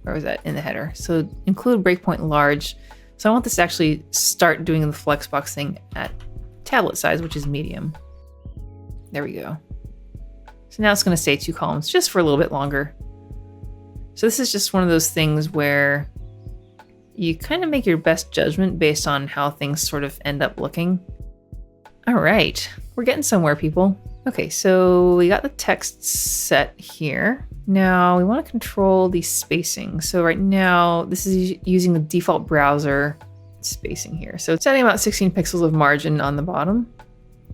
Where was that? In the header. So include breakpoint large. So I want this to actually start doing the flexbox thing at tablet size, which is medium. There we go. So now it's going to stay 2 columns just for a little bit longer. So this is just one of those things where you kind of make your best judgment based on how things sort of end up looking. All right, we're getting somewhere, people. Okay, so we got the text set here. Now we want to control the spacing. So right now, this is using the default browser spacing here. So it's setting about 16 pixels of margin on the bottom.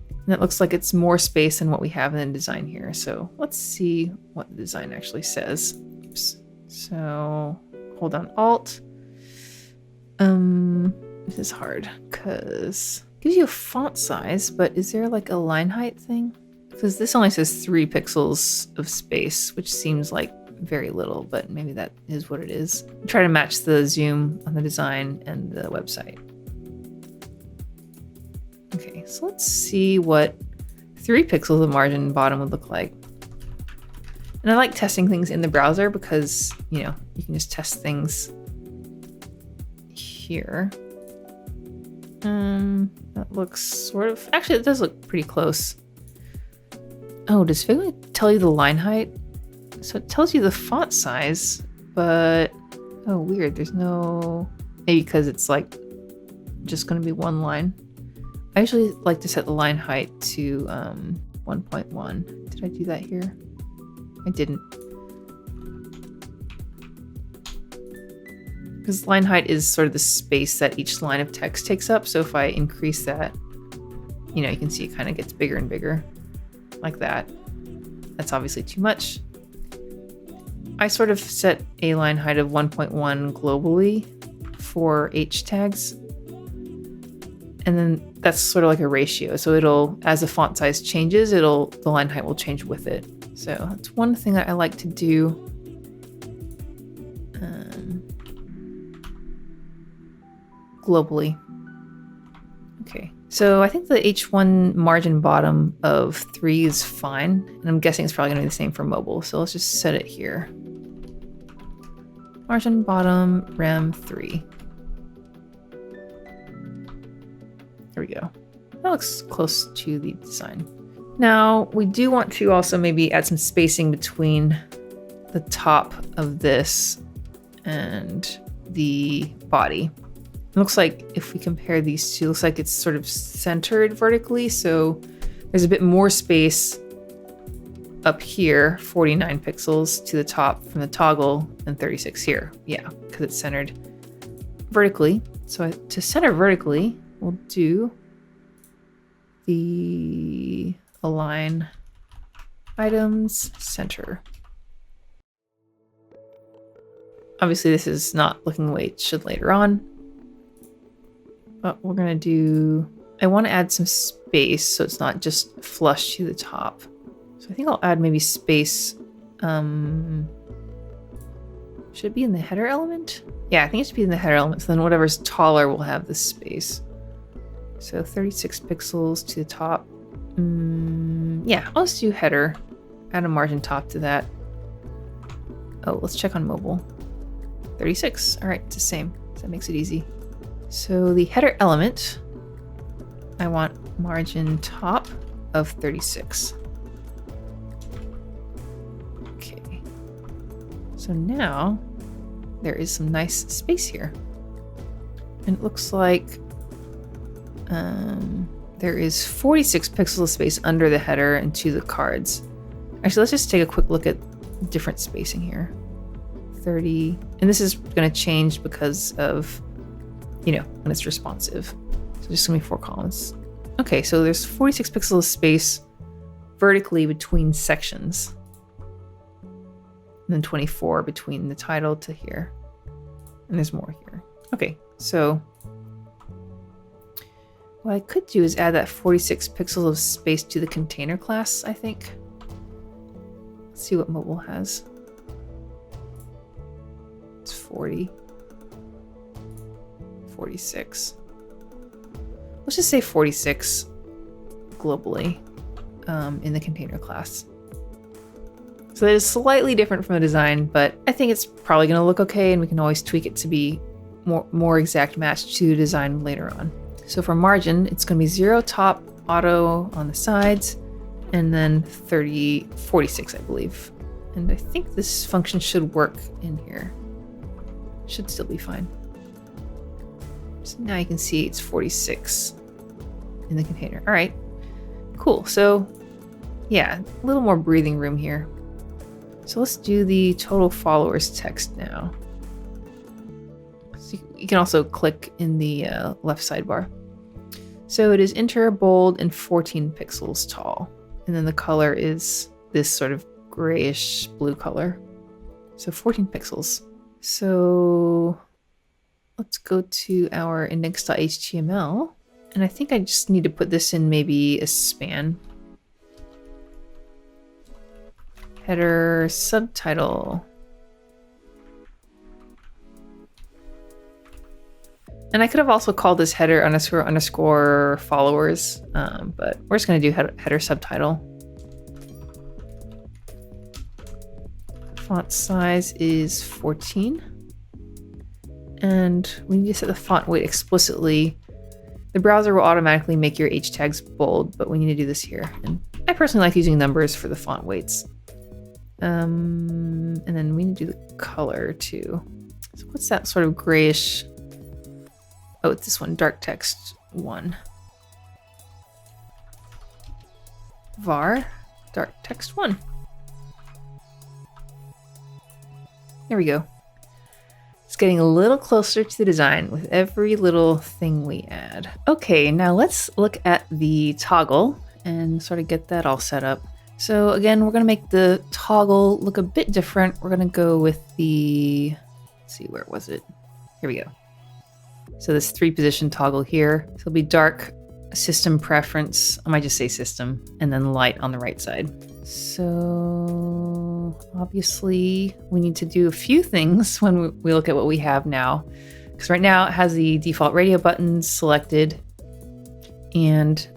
And it looks like it's more space than what we have in the design here. So let's see what the design actually says. Oops. So hold down Alt. This is hard because it gives you a font size, but is there like a line height thing? Because this only says 3 pixels of space, which seems like very little, but maybe that is what it is. Try to match the zoom on the design and the website. Okay, so let's see what 3 pixels of margin bottom would look like. And I like testing things in the browser because, you know, you can just test things here. That looks sort of, actually it does look pretty close. Oh, does Figma tell you the line height? So it tells you the font size, but oh, weird. There's no, maybe because it's like just going to be one line. I usually like to set the line height to 1.1. Did I do that here? I didn't. Because line height is sort of the space that each line of text takes up. So if I increase that, you know, you can see it kind of gets bigger and bigger like that. That's obviously too much. I sort of set a line height of 1.1 globally for H tags. And then that's sort of like a ratio. So it'll, as the font size changes, the line height will change with it. So that's one thing that I like to do. Globally. Okay, so I think the H1 margin bottom of 3 is fine. And I'm guessing it's probably gonna be the same for mobile. So let's just set it here. Margin bottom, rem 3. There we go. That looks close to the design. Now, we do want to also maybe add some spacing between the top of this and the body. It looks like if we compare these two, it looks like it's sort of centered vertically. So there's a bit more space up here, 49 pixels to the top from the toggle and 36 here. Yeah, because it's centered vertically. So to center vertically, we'll do the align items center. Obviously, this is not looking the way it should later on. But we're gonna do, I want to add some space so it's not just flush to the top. So I think I'll add maybe space. Should it be in the header element? Yeah, I think it should be in the header element. So then whatever's taller will have this space. So 36 pixels to the top. Yeah, I'll just do header. Add a margin top to that. Oh, let's check on mobile. 36. All right, it's the same. So that makes it easy. So the header element, I want margin top of 36. Okay. So now there is some nice space here. And it looks like there is 46 pixels of space under the header and to the cards. Actually, let's just take a quick look at different spacing here. 30, and this is going to change because of, you know, when it's responsive. So just gonna be 4 columns. Okay, so there's 46 pixels of space vertically between sections. And then 24 between the title to here. And there's more here. Okay, so What I could do is add that 46 pixels of space to the container class, I think. Let's see what mobile has. It's 40. 46. Let's just say 46 globally in the container class. So that is slightly different from the design, but I think it's probably going to look okay, and we can always tweak it to be more exact match to the design later on. So for margin, it's going to be 0 top, auto on the sides, and then 46, I believe. And I think this function should work in here. Should still be fine. So now you can see it's 46 in the container. All right, cool. So yeah, a little more breathing room here. So let's do the total followers text now. So you can also click in the left sidebar. So it is inter, bold, and 14 pixels tall. And then the color is this sort of grayish blue color. So 14 pixels. So let's go to our index.html. And I think I just need to put this in maybe a span. Header subtitle. And I could have also called this header __ followers, but we're just going to do header subtitle. Font size is 14. And we need to set the font weight explicitly. The browser will automatically make your H tags bold, but we need to do this here. And I personally like using numbers for the font weights. And then we need to do the color too. So what's that sort of grayish? Oh, it's this one, dark text 1. Var, dark text 1. There we go. It's getting a little closer to the design with every little thing we add. Okay, now let's look at the toggle and sort of get that all set up. So again, we're going to make the toggle look a bit different. We're going to go with the, let's see, where was it? Here we go. So this 3-position toggle here. So it'll be dark, system preference. I might just say system, and then light on the right side. So obviously we need to do a few things when we look at what we have now. Because right now it has the default radio buttons selected, and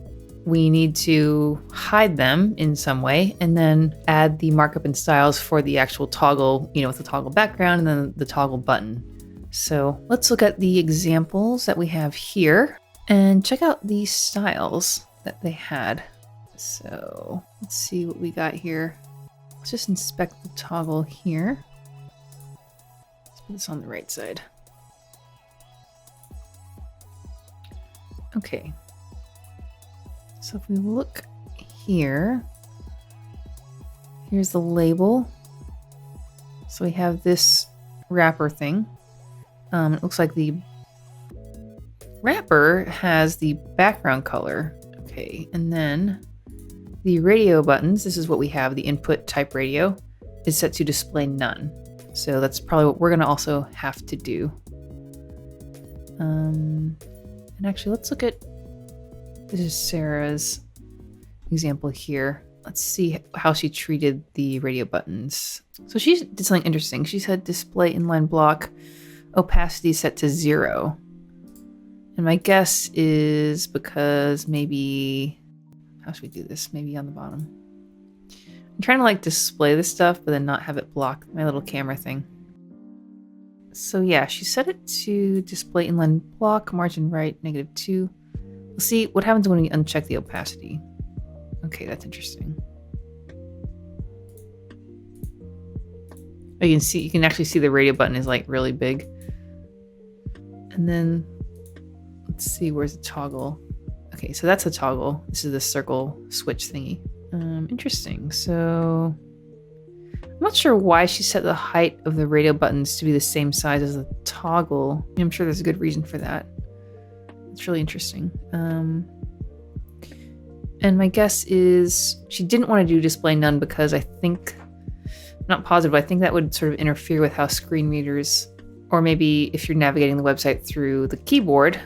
we need to hide them in some way and then add the markup and styles for the actual toggle, with the toggle background and then the toggle button. So let's look at the examples that we have here and check out the styles that they had. So let's see what we got here. Let's just inspect the toggle here. Let's put this on the right side. Okay. So if we look here, here's the label. So we have this wrapper thing. It looks like the wrapper has the background color. Okay, and then the radio buttons, this is what we have, the input type radio, is set to display none. So that's probably what we're gonna also have to do. And actually, let's look at, this is Sarah's example here. Let's see how she treated the radio buttons. So she did something interesting. She said display inline block, opacity set to 0. And my guess is because maybe, how should we do this? Maybe on the bottom. I'm trying to display this stuff, but then not have it block my little camera thing. So yeah, she set it to display inline block, margin right, -2. We'll see what happens when we uncheck the opacity. Okay, that's interesting. Oh, you can actually see the radio button is really big. And then let's see, where's the toggle? Okay, so that's a toggle. This is the circle switch thingy. Interesting. So I'm not sure why she set the height of the radio buttons to be the same size as the toggle. I'm sure there's a good reason for that. It's really interesting. And my guess is she didn't want to do display none because I think, I'm not positive, I think that would sort of interfere with how screen readers, or maybe if you're navigating the website through the keyboard,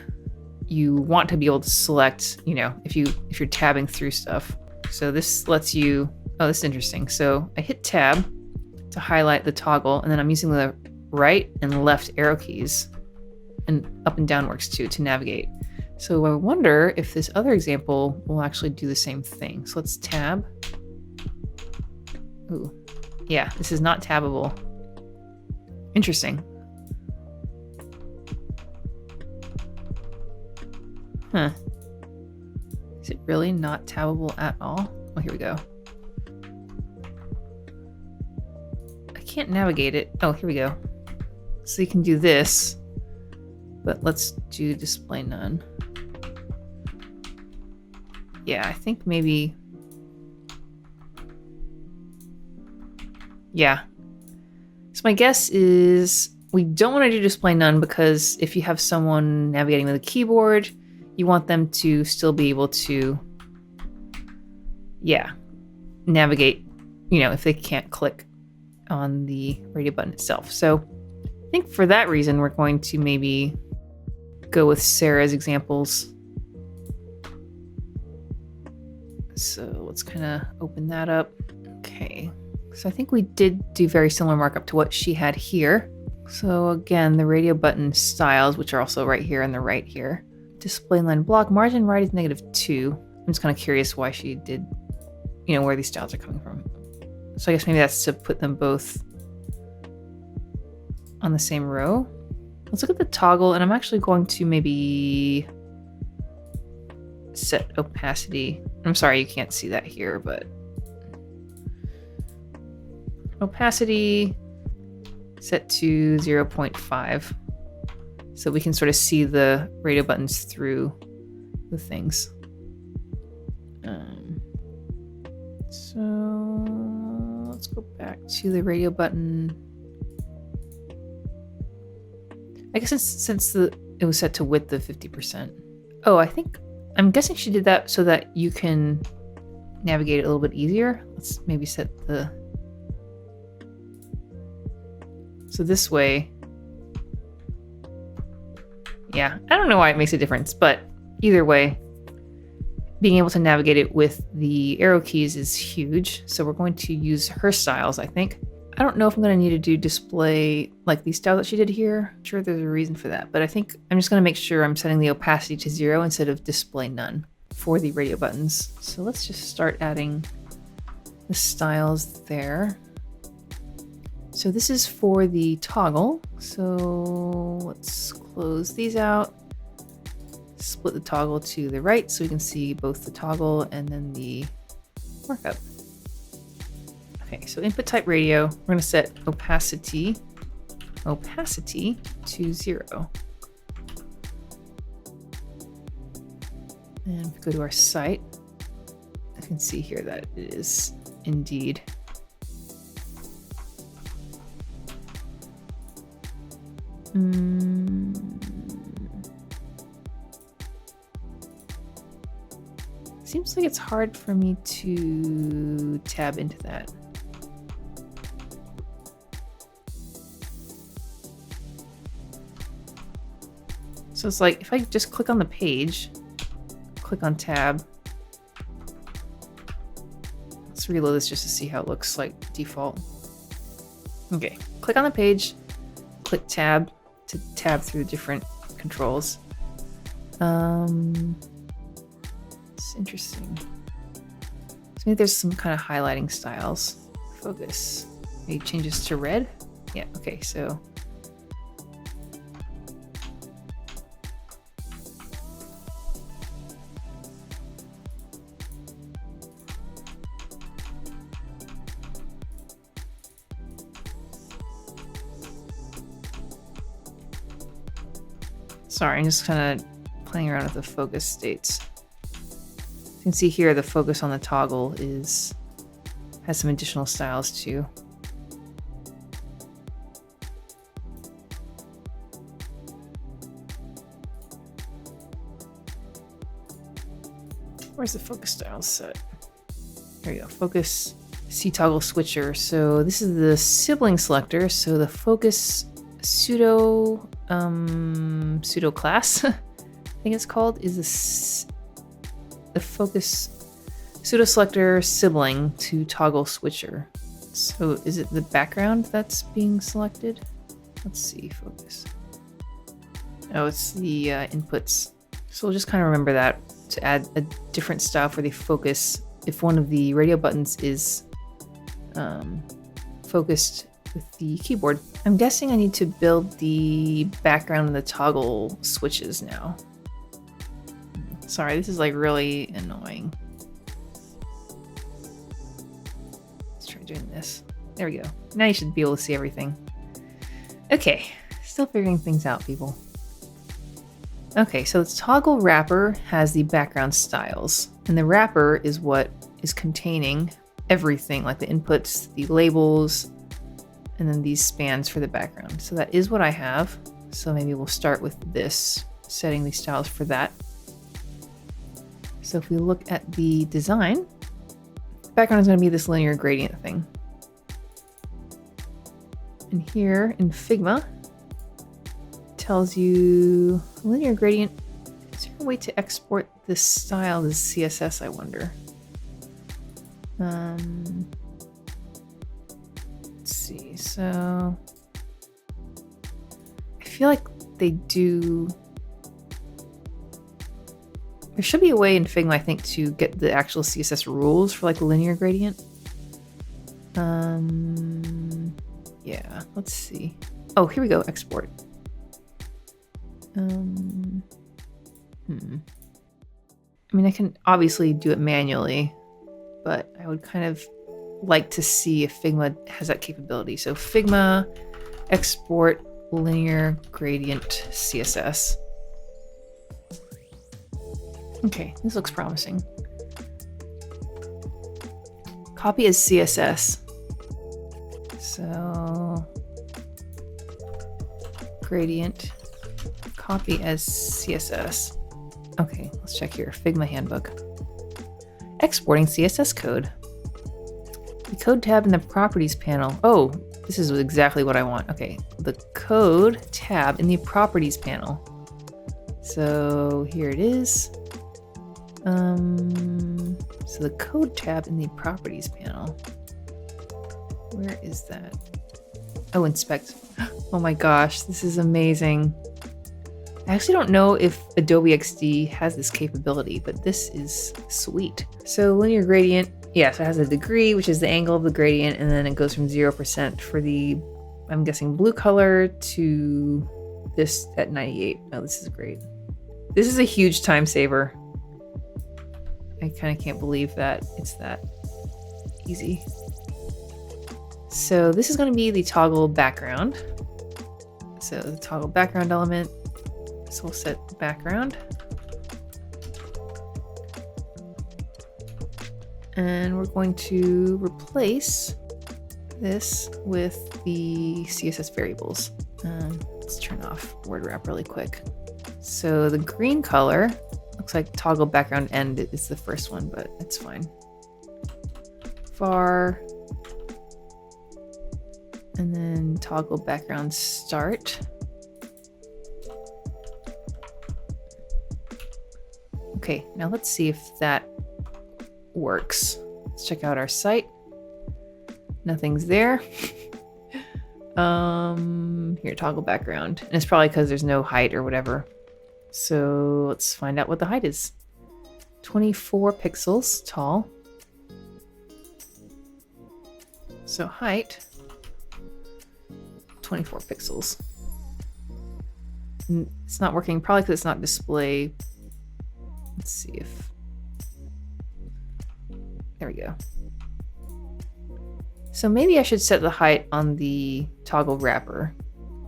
you want to be able to select, you know, if you're tabbing through stuff. So this lets you, oh, this is interesting. So I hit tab to highlight the toggle, and then I'm using the right and left arrow keys, and up and down works too, to navigate. So I wonder if this other example will actually do the same thing. So let's tab. Ooh, yeah, this is not tabbable. Interesting. Huh. Is it really not tabbable at all? Oh, here we go. I can't navigate it. Oh, here we go. So you can do this, but let's do display none. Yeah, I think maybe. Yeah. So my guess is we don't want to do display none, because if you have someone navigating with a keyboard, you want them to still be able to, yeah, navigate, you know, if they can't click on the radio button itself. So I think for that reason, we're going to maybe go with Sarah's examples. So let's kind of open that up. Okay. So I think we did do very similar markup to what she had here. So again, the radio button styles, which are also right here on the right here. Display line block, margin right is -2. I'm just kind of curious why she did, you know, where these styles are coming from. So I guess maybe that's to put them both on the same row. Let's look at the toggle, and I'm actually going to maybe set opacity. I'm sorry, you can't see that here, but opacity set to 0.5. So we can sort of see the radio buttons through the things. So let's go back to the radio button. I guess since it was set to width of 50%. Oh, I'm guessing she did that so that you can navigate it a little bit easier. Let's maybe set so this way. Yeah, I don't know why it makes a difference, but either way, being able to navigate it with the arrow keys is huge. So we're going to use her styles, I think. I don't know if I'm going to need to do display like these styles that she did here. I'm sure there's a reason for that, but I think I'm just going to make sure I'm setting the opacity to 0 instead of display none for the radio buttons. So let's just start adding the styles there. So this is for the toggle. So let's close these out. Split the toggle to the right so we can see both the toggle and then the markup. Okay, so input type radio, we're going to set opacity to 0. And if we go to our site, I can see here that it is indeed. Seems like it's hard for me to tab into that. So it's like if I just click on the page, click on tab. Let's reload this just to see how it looks like default. Okay, click on the page, click tab to tab through different controls. It's interesting. So maybe there's some kind of highlighting styles. Focus. Maybe changes to red. Yeah, okay, so. Sorry, I'm just kind of playing around with the focus states. You can see here the focus on the toggle has some additional styles too. Where's the focus style set? There you go, focus C toggle switcher. So this is the sibling selector. So the focus pseudo class I think it's called, is the focus pseudo selector sibling to toggle switcher. So is it the background that's being selected? Let's see, focus. Oh, it's the inputs. So we'll just kind of remember that to add a different style for the focus if one of the radio buttons is focused with the keyboard. I'm guessing I need to build the background and the toggle switches now. Sorry, this is like really annoying. Let's try doing this. There we go. Now you should be able to see everything. Okay, still figuring things out, people. Okay, so the toggle wrapper has the background styles, and the wrapper is what is containing everything, like the inputs, the labels, and then these spans for the background. So that is what I have. So maybe we'll start with this, setting the styles for that. So if we look at the design, the background is going to be this linear gradient thing. And here in Figma, tells you linear gradient. Is there a way to export this style as CSS, I wonder? Let's see. So I feel like they do. There should be a way in Figma, I think, to get the actual CSS rules for like linear gradient. Yeah, let's see. Oh, here we go, export. I mean, I can obviously do it manually, but I would kind of like to see if Figma has that capability. So Figma, export linear gradient CSS. Okay, this looks promising. Copy as CSS. So gradient, copy as CSS. Okay, let's check here. Figma handbook. Exporting CSS code. The code tab in the properties panel. Oh, this is exactly what I want. Okay, the code tab in the properties panel. So here it is. So the code tab in the properties panel. Where is that? Oh, inspect. Oh my gosh, this is amazing. I actually don't know if Adobe XD has this capability, but this is sweet. So linear gradient, yes, it has a degree, which is the angle of the gradient, and then it goes from 0% for the, I'm guessing, blue color to this at 98. Oh, this is great. This is a huge time saver. I kind of can't believe that it's that easy. So this is going to be the toggle background. So the toggle background element. So we'll set the background. And we're going to replace this with the CSS variables. Let's turn off word wrap really quick. So the green color looks like toggle background end is the first one, but it's fine. Var, and then toggle background start. Okay, now let's see if that works. Let's check out our site. Nothing's there. Here, toggle background. And it's probably because there's no height or whatever. So let's find out what the height is. 24 pixels tall. So height, 24 pixels. And it's not working, probably because it's not display. Let's see if, there we go. So maybe I should set the height on the toggle wrapper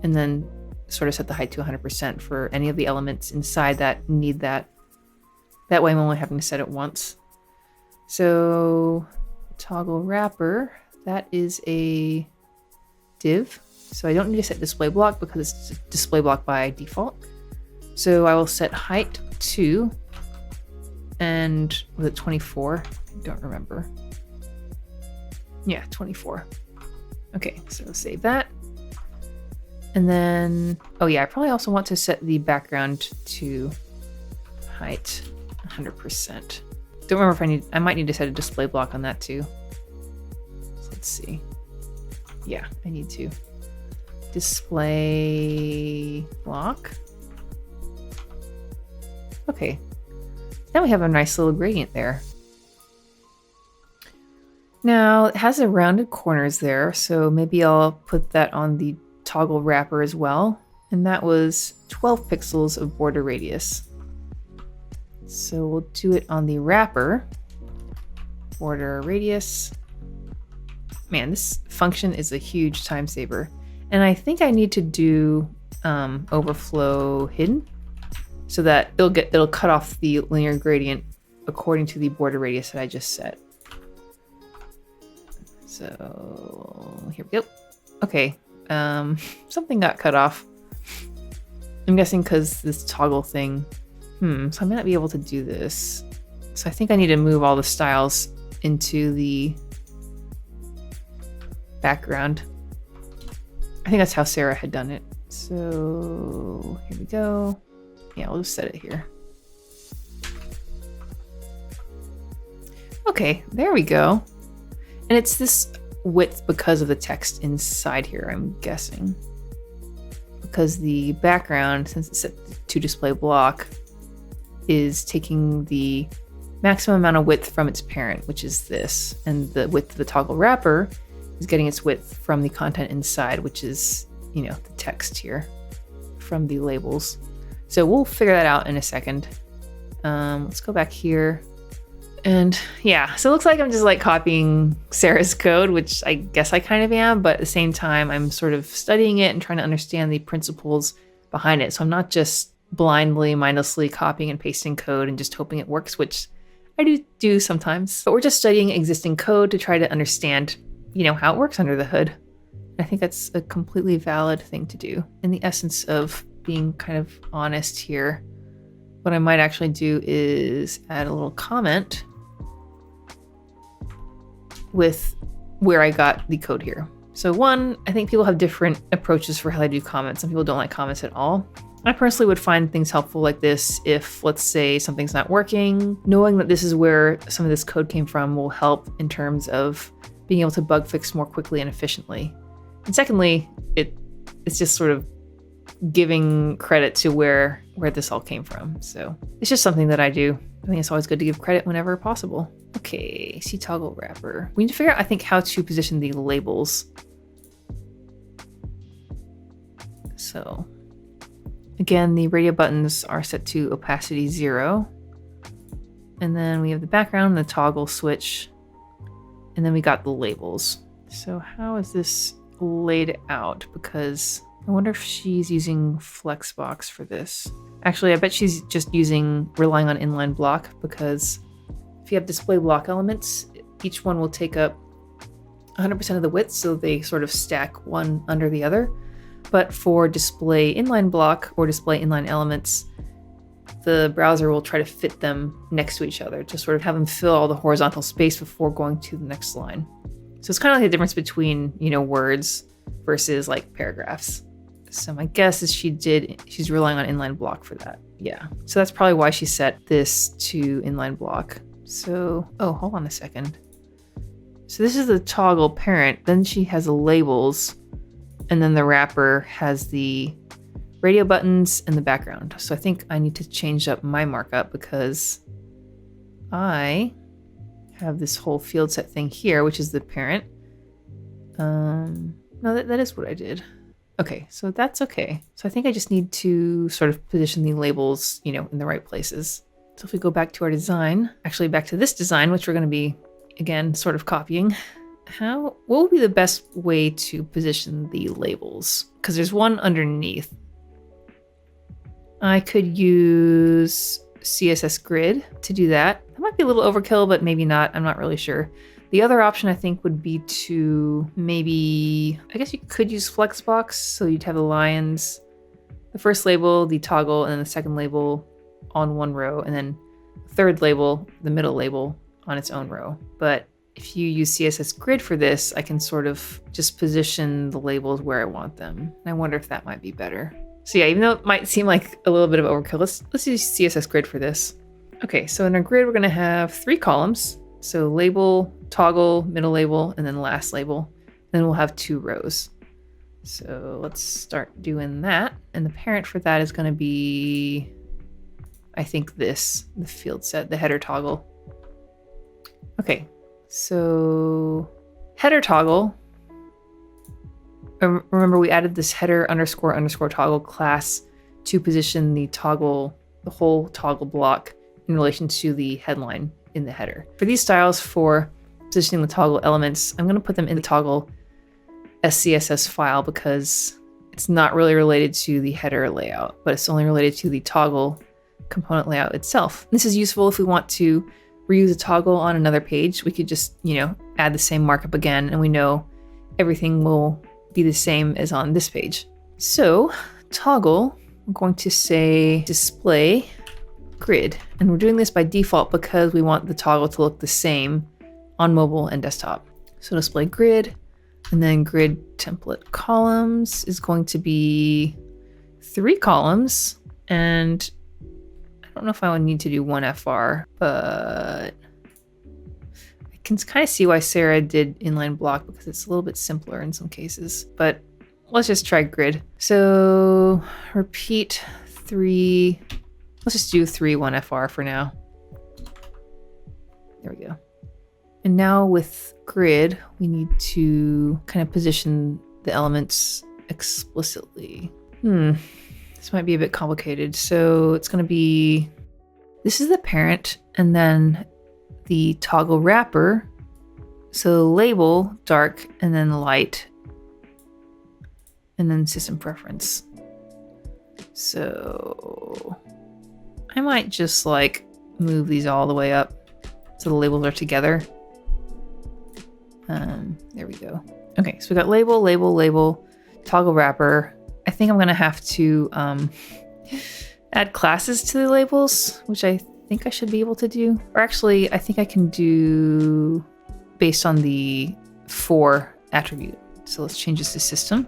and then sort of set the height to 100% for any of the elements inside that need that. That way I'm only having to set it once. So toggle wrapper, that is a div. So I don't need to set display block because it's display block by default. So I will set height to, and was it 24? I don't remember. Yeah, 24. Okay, so save that. And then, oh yeah, I probably also want to set the background to height 100%. Don't remember if I might need to set a display block on that too. So let's see. Yeah, I need to. Display block. Okay. Now we have a nice little gradient there. Now it has the rounded corners there, so maybe I'll put that on the toggle wrapper as well. And that was 12 pixels of border radius. So we'll do it on the wrapper. Border radius. Man, this function is a huge time saver. And I think I need to do overflow hidden so that it'll cut off the linear gradient according to the border radius that I just set. So here we go. Okay, something got cut off. I'm guessing because this toggle thing. So I might not be able to do this. So I think I need to move all the styles into the background. I think that's how Sarah had done it. So here we go. Yeah, we'll just set it here. Okay, there we go. And it's this width because of the text inside here, I'm guessing. Because the background, since it's set to display block, is taking the maximum amount of width from its parent, which is this. And the width of the toggle wrapper is getting its width from the content inside, which is, you know, the text here from the labels. So we'll figure that out in a second. Let's go back here. And yeah, so it looks like I'm just like copying Sarah's code, which I guess I kind of am, but at the same time, I'm sort of studying it and trying to understand the principles behind it. So I'm not just blindly, mindlessly copying and pasting code and just hoping it works, which I do sometimes. But we're just studying existing code to try to understand, you know, how it works under the hood. I think that's a completely valid thing to do. In the essence of being kind of honest here, what I might actually do is add a little comment with where I got the code here. So one, I think people have different approaches for how they do comments. Some people don't like comments at all. I personally would find things helpful like this if, let's say, something's not working. Knowing that this is where some of this code came from will help in terms of being able to bug fix more quickly and efficiently. And secondly, it's just sort of giving credit to where this all came from. So it's just something that I do. I think it's always good to give credit whenever possible. Okay, see toggle wrapper. We need to figure out, I think, how to position the labels. So again, the radio buttons are set to opacity 0. And then we have the background, the toggle switch, and then we got the labels. So how is this laid out? Because I wonder if she's using Flexbox for this. Actually, I bet she's just relying on inline block, because if you have display block elements, each one will take up 100% of the width, so they sort of stack one under the other. But for display inline block or display inline elements, the browser will try to fit them next to each other to sort of have them fill all the horizontal space before going to the next line. So it's kind of like the difference between, you know, words versus like paragraphs. So my guess is she's relying on inline block for that. Yeah. So that's probably why she set this to inline block. So, oh, hold on a second. So this is the toggle parent. Then she has the labels, and then the wrapper has the radio buttons and the background. So I think I need to change up my markup because I have this whole field set thing here, which is the parent. No, that is what I did. Okay, so that's okay. So I think I just need to sort of position the labels, you know, in the right places. So if we go back to our design, actually back to this design, which we're going to be, again, sort of copying, what would be the best way to position the labels? Because there's one underneath. I could use CSS Grid to do that. That might be a little overkill, but maybe not. I'm not really sure. The other option, I think, would be to maybe, I guess you could use Flexbox. So you'd have the lines, the first label, the toggle, and then the second label on one row, and then the third label, the middle label, on its own row. But if you use CSS Grid for this, I can sort of just position the labels where I want them. And I wonder if that might be better. So yeah, even though it might seem like a little bit of overkill, let's use CSS Grid for this. Okay, so in our grid, we're going to have 3 columns. So label, toggle, middle label, and then last label. Then we'll have 2 rows. So let's start doing that. And the parent for that is going to be, I think this, the field set, the header toggle. Okay, so header toggle. Remember we added this header underscore underscore toggle class to position the toggle, the whole toggle block in relation to the headline in the header. For these styles for positioning the toggle elements, I'm going to put them in the toggle SCSS file because it's not really related to the header layout, but it's only related to the toggle component layout itself. This is useful if we want to reuse a toggle on another page. We could just, add the same markup again, and we know everything will be the same as on this page. So toggle, I'm going to say display grid, and we're doing this by default because we want the toggle to look the same on mobile and desktop. So display grid, and then grid template columns is going to be 3 columns, and I don't know if I would need to do 1 FR, but I can kind of see why Sarah did inline block because it's a little bit simpler in some cases, but let's just try grid. So repeat 3, let's just do 3 1 FR for now. There we go. And now with grid, we need to kind of position the elements explicitly. This might be a bit complicated. So it's going to be, this is the parent, and then the toggle wrapper. So label, dark, and then light, and then system preference. So I might just like move these all the way up so the labels are together. There we go. Okay, so we got label, label, label, toggle wrapper. I think I'm gonna have to add classes to the labels, which I think I should be able to do. Or actually, I think I can do based on the for attribute. So let's change this to system.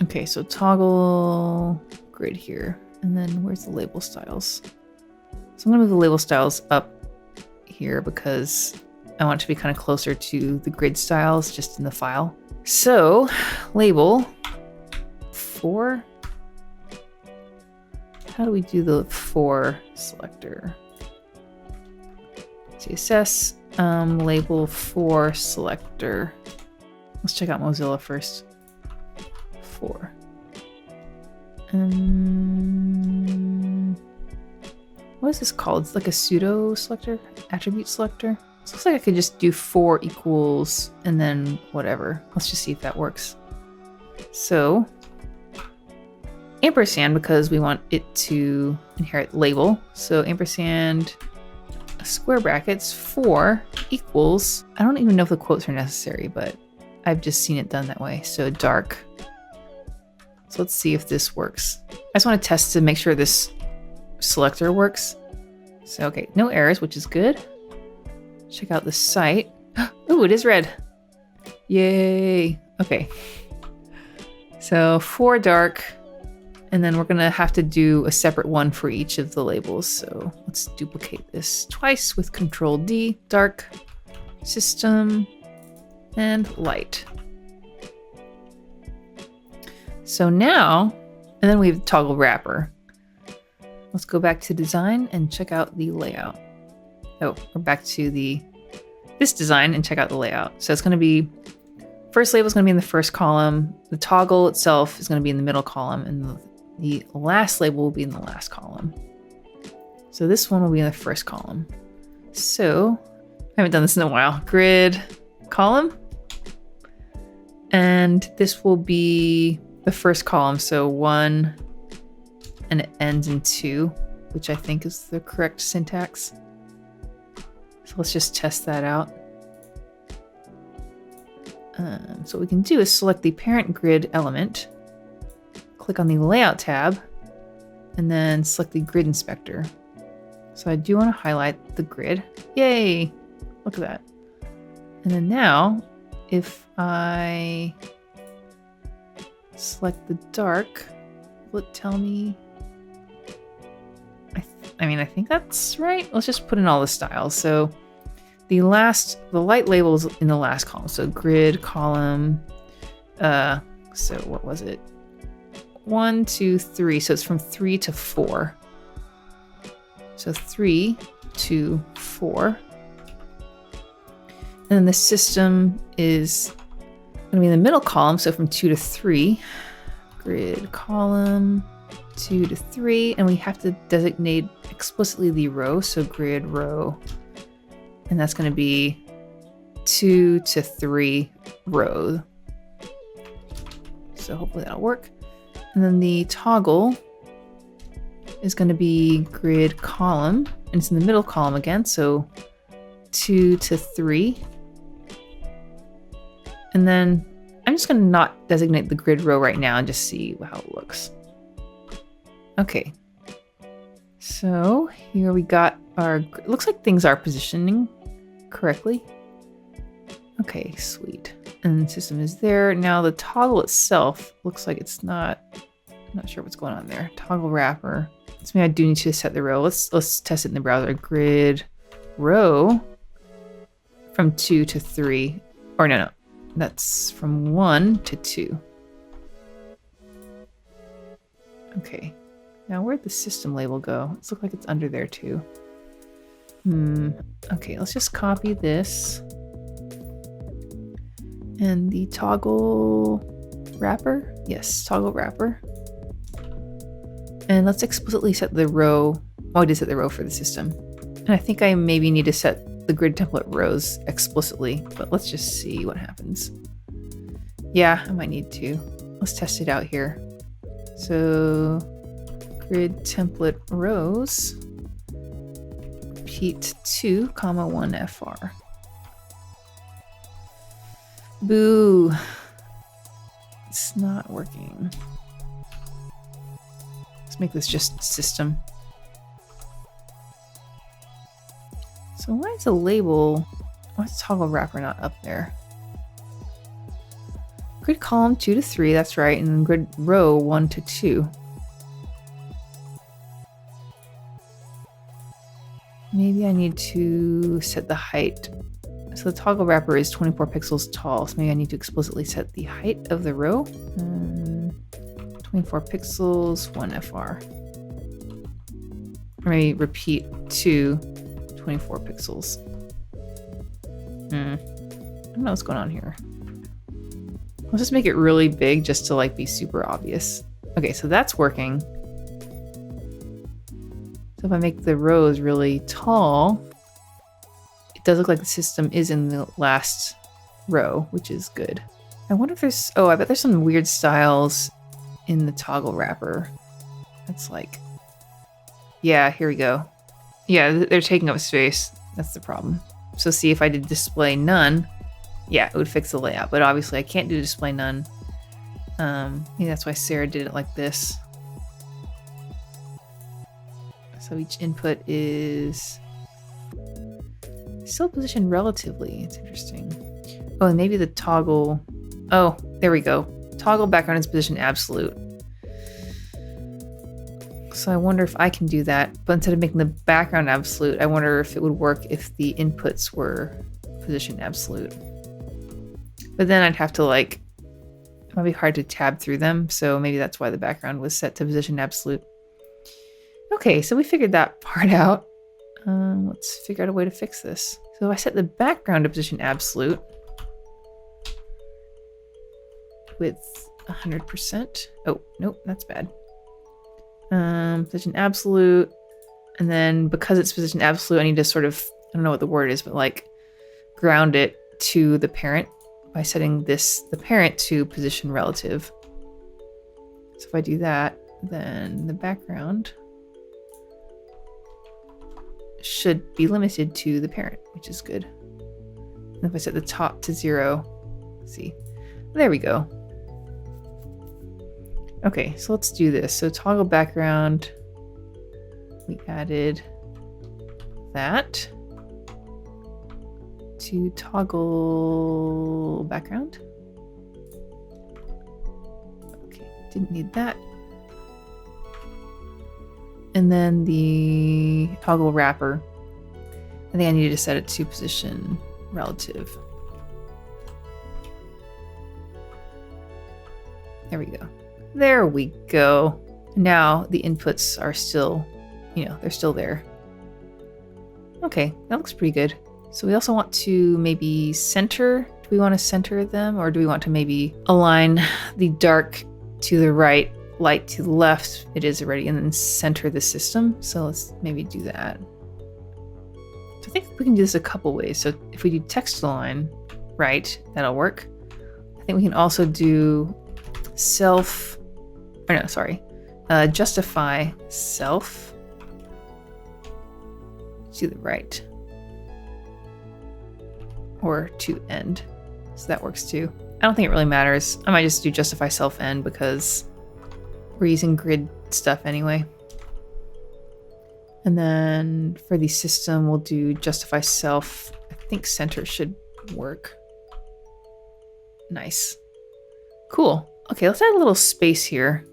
Okay, so toggle grid here. And then where's the label styles? So I'm gonna move the label styles up here because I want it to be kind of closer to the grid styles just in the file. So label for, how do we do the for selector? CSS, label for selector. Let's check out Mozilla first. For. What is this called? It's like a pseudo selector, attribute selector. It looks like I could just do for equals and then whatever. Let's just see if that works. So ampersand, because we want it to inherit label. So ampersand square brackets for equals, I don't even know if the quotes are necessary, but I've just seen it done that way. So dark. So let's see if this works. I just want to test to make sure this selector works. So, okay, no errors, which is good. Check out the site. Oh, it is red. Yay. Okay. So for dark, and then we're gonna have to do a separate one for each of the labels. So let's duplicate this twice with Control D, dark, system, and light. So now, and then we have toggle wrapper. Let's go back to design and check out the layout. Oh, we're back to this design and check out the layout. So it's going to be, first label is going to be in the first column. The toggle itself is going to be in the middle column, and the last label will be in the last column. So this one will be in the first column. So I haven't done this in a while. Grid column. And this will be the first column. So 1, and it ends in 2, which I think is the correct syntax. So let's just test that out. So what we can do is select the parent grid element, click on the layout tab, and then select the grid inspector. So I do want to highlight the grid. Yay! Look at that. And then now, if I select the dark, will it tell me? I mean, I think that's right. Let's just put in all the styles. So the light labels in the last column. So grid, column, so what was it? 1, 2, 3. So it's from 3 to 4. So 3 to 4. And then the system is going to be in the middle column. So from 2 to 3. Grid, column, 2 to 3. And we have to designate explicitly the row. So grid, row. And that's going to be 2 to 3 rows. So hopefully that'll work. And then the toggle is going to be grid, column, and it's in the middle column again. So 2 to 3. And then I'm just going to not designate the grid row right now and just see how it looks. Okay. So here we got our, it looks like things are positioning correctly. Okay, sweet. And the system is there. Now the toggle itself looks like it's not, I'm not sure what's going on there. Toggle wrapper. So maybe I do need to set the row. Let's test it in the browser. Grid row from 2 to 3. Or no. That's from 1 to 2. Okay. Now where'd the system label go? It looks like it's under there too. Okay, let's just copy this. And the toggle wrapper. Yes, toggle wrapper. And let's explicitly set the row. Oh, I did set the row for the system. And I think I maybe need to set the grid template rows explicitly, but let's just see what happens. Yeah, I might need to. Let's test it out here. So grid template rows, repeat 2, 1 FR. Boo. It's not working. Let's make this just system. So why is the label, why is toggle wrapper not up there? Grid column 2 to 3, that's right, and then grid row 1 to 2. Maybe I need to set the height. So the toggle wrapper is 24 pixels tall, so maybe I need to explicitly set the height of the row. 24 pixels, 1 FR. Or maybe repeat 2, 24 pixels. I don't know what's going on here. Let's just make it really big just to like be super obvious. Okay, so that's working. So if I make the rows really tall, it does look like the system is in the last row, which is good. I wonder if there's, oh, I bet there's some weird styles in the toggle wrapper. That's like, yeah, here we go. Yeah, they're taking up space. That's the problem. So see, if I did display none, yeah, it would fix the layout, but obviously I can't do display none. Maybe that's why Sarah did it like this. So each input is still positioned relatively. It's interesting. Oh, and maybe the toggle. Oh, there we go. Toggle background is position absolute. So I wonder if I can do that, but instead of making the background absolute, I wonder if it would work if the inputs were position absolute. But then I'd have to like, it might be hard to tab through them. So maybe that's why the background was set to position absolute. Okay, so we figured that part out. Let's figure out a way to fix this. So if I set the background to position absolute with 100%. Oh, nope, that's bad. Position absolute. And then because it's position absolute, I need to sort of, I don't know what the word is, but like ground it to the parent by setting this, the parent, to position relative. So if I do that, then the background should be limited to the parent, which is good. And if I set the top to 0, let's see, there we go. Okay, so let's do this. So toggle background, we added that to toggle background. Okay, didn't need that. And then the toggle wrapper, I think I needed to set it to position relative. There we go. There we go. Now the inputs are still, they're still there. Okay, that looks pretty good. So we also want to maybe center. Do we want to center them, or do we want to maybe align the dark to the right, light to the left? It is already, and then center the system. So let's maybe do that. So I think we can do this a couple ways. So if we do text align right, that'll work. I think we can also do justify self to the right or to end. So that works too. I don't think it really matters. I might just do justify self end because we're using grid stuff anyway. And then for the system, we'll do justify self. I think center should work. Nice. Cool. Okay, let's add a little space here.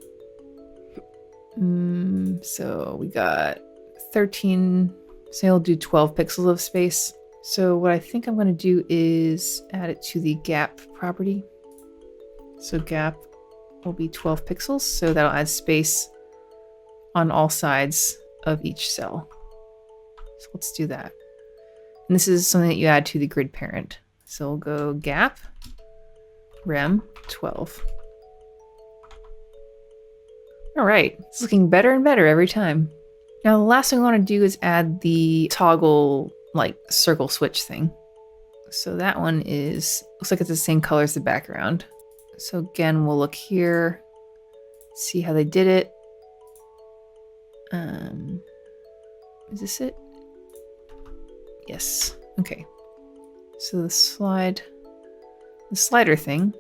So we got 13, say I'll do 12 pixels of space. So what I think I'm going to do is add it to the gap property. So gap will be 12 pixels. So that'll add space on all sides of each cell. So let's do that. And this is something that you add to the grid parent. So we'll go gap rem 12. All right, it's looking better and better every time. Now the last thing I want to do is add the toggle like circle switch thing. So that one looks like it's the same color as the background. So again, we'll look here, see how they did it. Is this it? Yes. Okay. So the slider thing.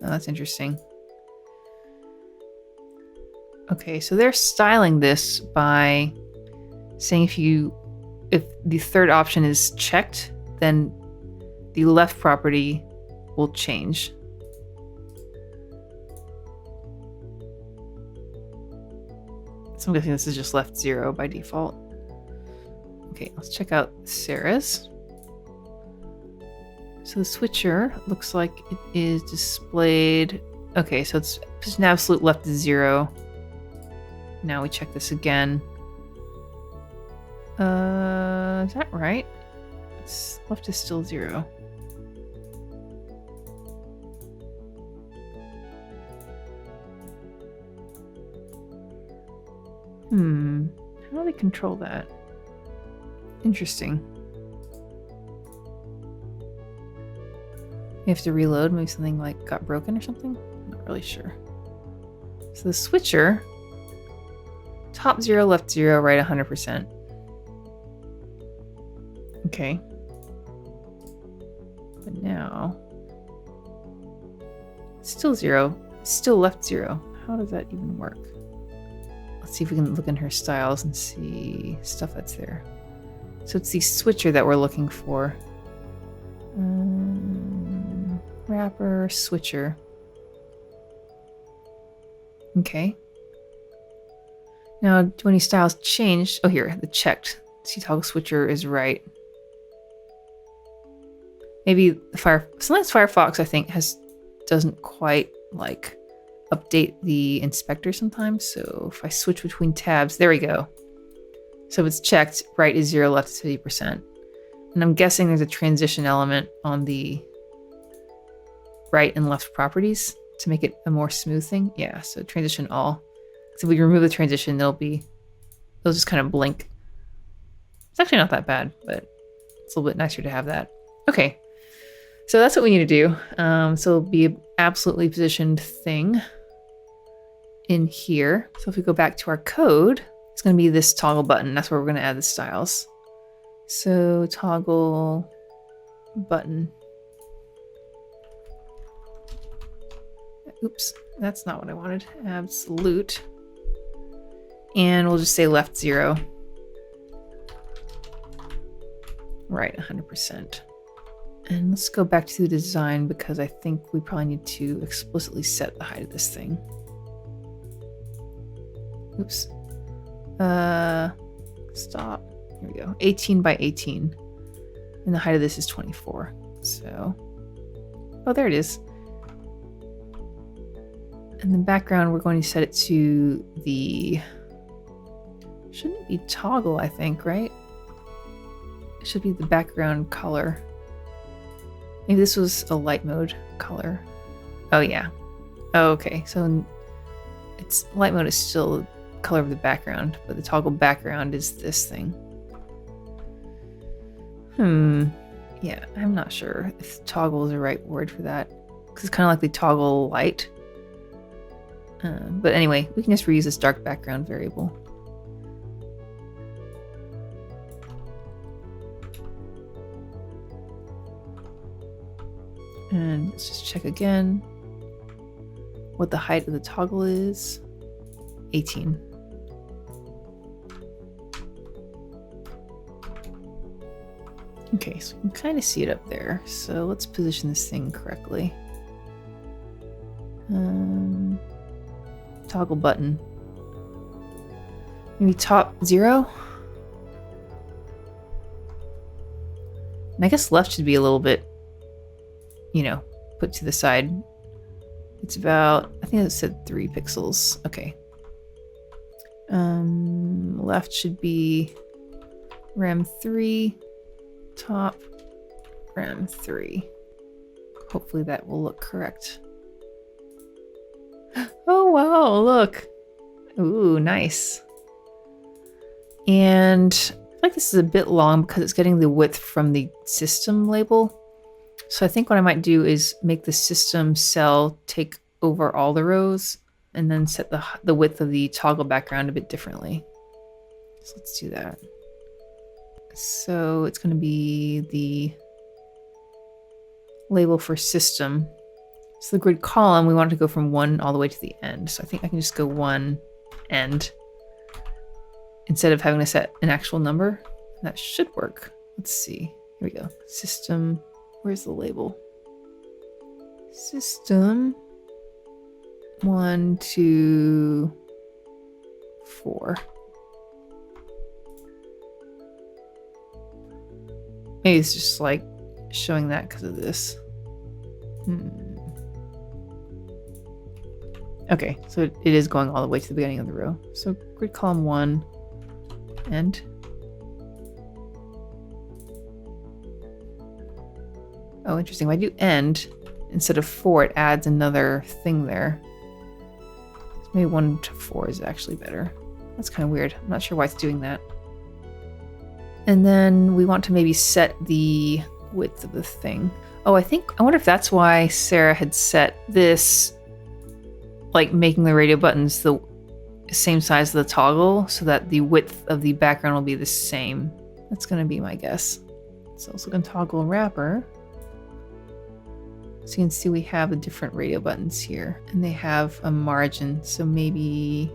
Oh, that's interesting. Okay, so they're styling this by saying if the third option is checked, then the left property will change. So I'm guessing this is just left 0 by default. Okay, let's check out Sarah's. So the switcher looks like it is displayed. Okay, so it's just an absolute left 0. Now we check this again. Is that right? It's left is still 0. How do we control that? Interesting. You have to reload, maybe something like got broken or something? I'm not really sure. So the switcher, top 0, left 0, right 100%. Okay. But now, still 0, still left 0. How does that even work? Let's see if we can look in her styles and see stuff that's there. So it's the switcher that we're looking for. Wrapper, switcher. Okay. Now, do any styles change? Oh, here, the checked. See, toggle switcher is right. Maybe sometimes Firefox, I think, doesn't quite like update the inspector sometimes. So if I switch between tabs, there we go. So if it's checked, right is 0, left is 50%. And I'm guessing there's a transition element on the right and left properties to make it a more smooth thing. Yeah, so transition all. So if we remove the transition, they'll just kind of blink. It's actually not that bad, but it's a little bit nicer to have that. Okay, so that's what we need to do. So it'll be an absolutely positioned thing in here. So if we go back to our code, it's going to be this toggle button. That's where we're going to add the styles. So toggle button. Oops, that's not what I wanted. Absolute. And we'll just say left 0. Right, 100%. And let's go back to the design because I think we probably need to explicitly set the height of this thing. Oops. Stop. Here we go. 18 by 18. And the height of this is 24. So, oh, there it is. And the background, we're going to set it to the, shouldn't be toggle, I think, right? It should be the background color. Maybe this was a light mode color. Oh yeah. Oh, okay, so it's light mode is still the color of the background, but the toggle background is this thing. Yeah, I'm not sure if toggle is the right word for that, because it's kind of like the toggle light. But anyway, we can just reuse this dark background variable. And let's just check again what the height of the toggle is. 18. Okay, so you can kind of see it up there. So let's position this thing correctly. Toggle button. Maybe top 0? And I guess left should be a little bit, you know, put to the side. It's about, I think it said 3 pixels. Okay. Left should be RAM 3, top RAM 3. Hopefully that will look correct. Oh wow, look. Ooh, nice. And I feel like this is a bit long because it's getting the width from the system label. So I think what I might do is make the system cell take over all the rows and then set the width of the toggle background a bit differently. So let's do that. So it's going to be the label for system. So the grid column, we want it to go from 1 all the way to the end. So I think I can just go 1 end instead of having to set an actual number. That should work. Let's see. Here we go. System. Where's the label? System 1, 2, 4. Maybe it's just like showing that because of this. Okay, so it is going all the way to the beginning of the row. So grid column 1 and oh, interesting. If I do end instead of 4, it adds another thing there. So maybe 1 to 4 is actually better. That's kind of weird. I'm not sure why it's doing that. And then we want to maybe set the width of the thing. Oh, I wonder if that's why Sarah had set this, like making the radio buttons the same size of the toggle so that the width of the background will be the same. That's going to be my guess. So let's look on toggle wrapper. So you can see we have the different radio buttons here and they have a margin. So maybe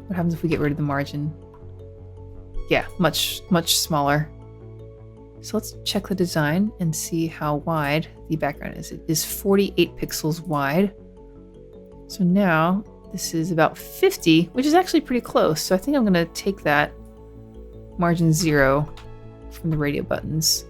what happens if we get rid of the margin? Yeah, much smaller. So let's check the design and see how wide the background is. It is 48 pixels wide. So now this is about 50, which is actually pretty close. So I think I'm going to take that margin 0 from the radio buttons.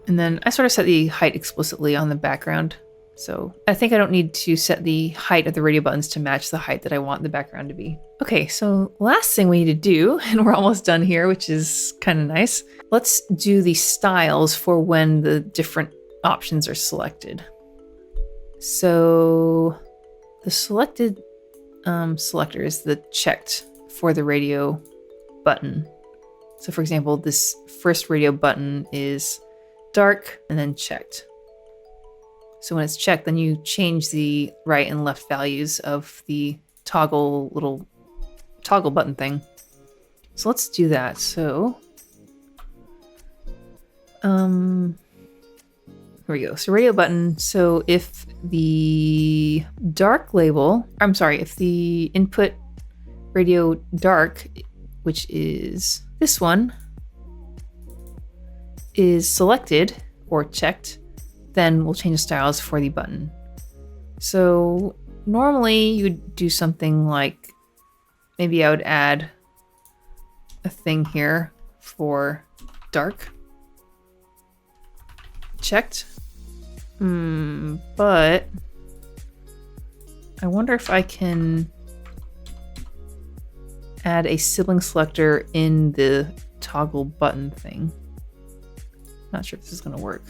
And then I sort of set the height explicitly on the background. So I think I don't need to set the height of the radio buttons to match the height that I want the background to be. Okay, so last thing we need to do, and we're almost done here, which is kind of nice. Let's do the styles for when the different options are selected. So the selected selector is the checked for the radio button. So for example, this first radio button is dark and then checked. So when it's checked, then you change the right and left values of the little toggle button thing. So let's do that. So here we go. So radio button. So if the dark label, if the input radio dark, which is this one, is selected or checked, then we'll change the styles for the button. So normally you would do something like, maybe I would add a thing here for dark. Checked. But I wonder if I can add a sibling selector in the toggle button thing. Not sure if this is going to work.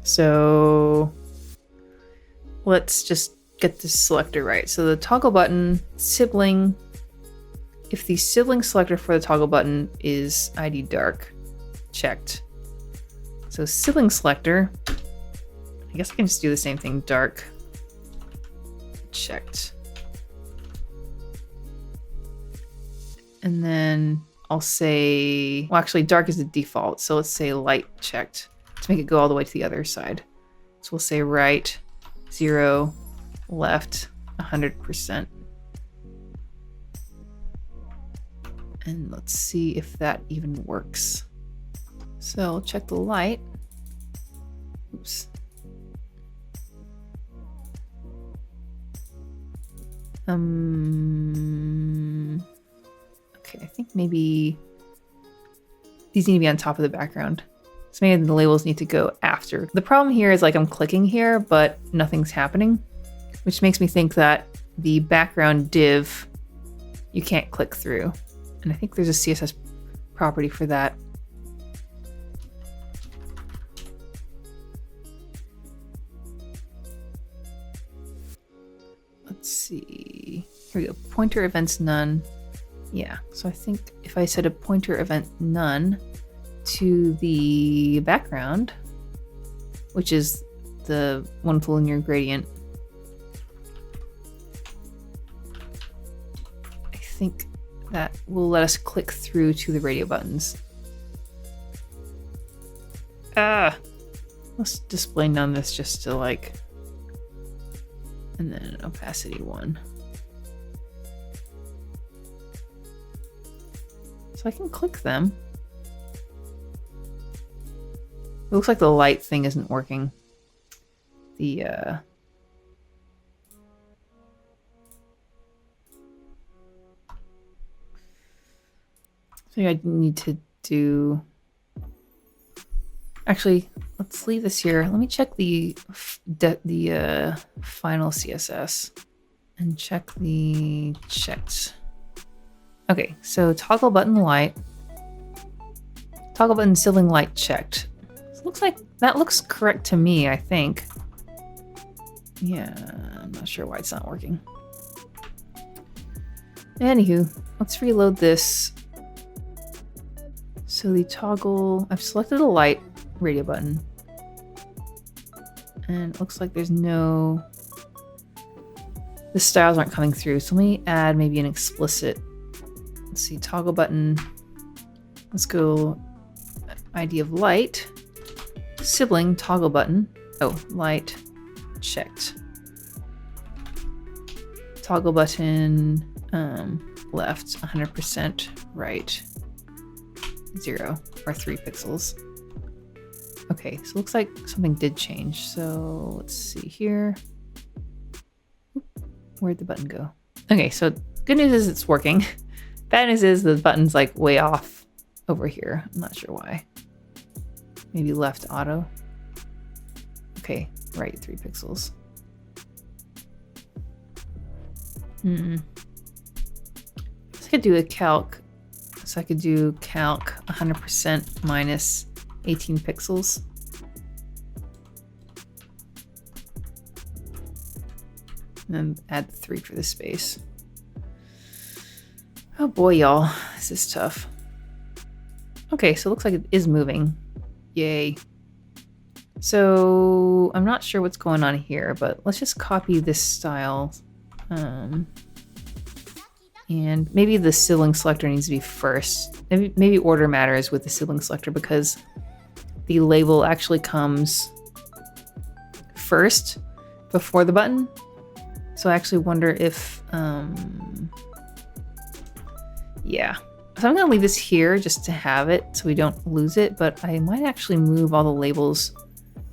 So let's just get this selector right. So the toggle button sibling, if the sibling selector for the toggle button is ID dark, checked. So sibling selector, I guess I can just do the same thing, dark, checked. And then I'll say, well, actually dark is the default. So let's say light checked to make it go all the way to the other side. So we'll say right, 0, left, 100%. And let's see if that even works. So I'll check the light. Oops. Okay, I think maybe these need to be on top of the background. So maybe the labels need to go after. The problem here is like I'm clicking here, but nothing's happening, which makes me think that the background div, you can't click through. And I think there's a CSS property for that. Let's see. Here we go. Pointer events none. Yeah. So I think if I set a pointer event none to the background, which is the wonderful linear gradient, I think that will let us click through to the radio buttons. Let's display none this just to like, and then opacity 1. So I can click them. It looks like the light thing isn't working. The so I need to do. Actually, let's leave this here. Let me check the final CSS and check the checked. Okay, so toggle button light, toggle button sibling light checked. So it looks like that looks correct to me, I think. Yeah, I'm not sure why it's not working. Anywho, let's reload this. So the toggle, I've selected a light radio button. And it looks like there's no, the styles aren't coming through. So let me add maybe an explicit, let's see, toggle button. Let's go ID of light, sibling toggle button. Oh, light checked. Toggle button left 100%, right 0 or 3 pixels. Okay, so it looks like something did change. So let's see here. Where'd the button go? Okay, so good news is it's working. Bad news is the button's like way off over here. I'm not sure why. Maybe left auto. Okay, right 3 pixels. So I could do a calc. So I could do calc 100% minus 18 pixels. And then add 3 for the space. Oh boy, y'all, this is tough. Okay, so it looks like it is moving. Yay. So I'm not sure what's going on here, but let's just copy this style. And maybe the sibling selector needs to be first. Maybe order matters with the sibling selector because the label actually comes first before the button. So I actually wonder if, yeah. So I'm gonna leave this here just to have it so we don't lose it, but I might actually move all the labels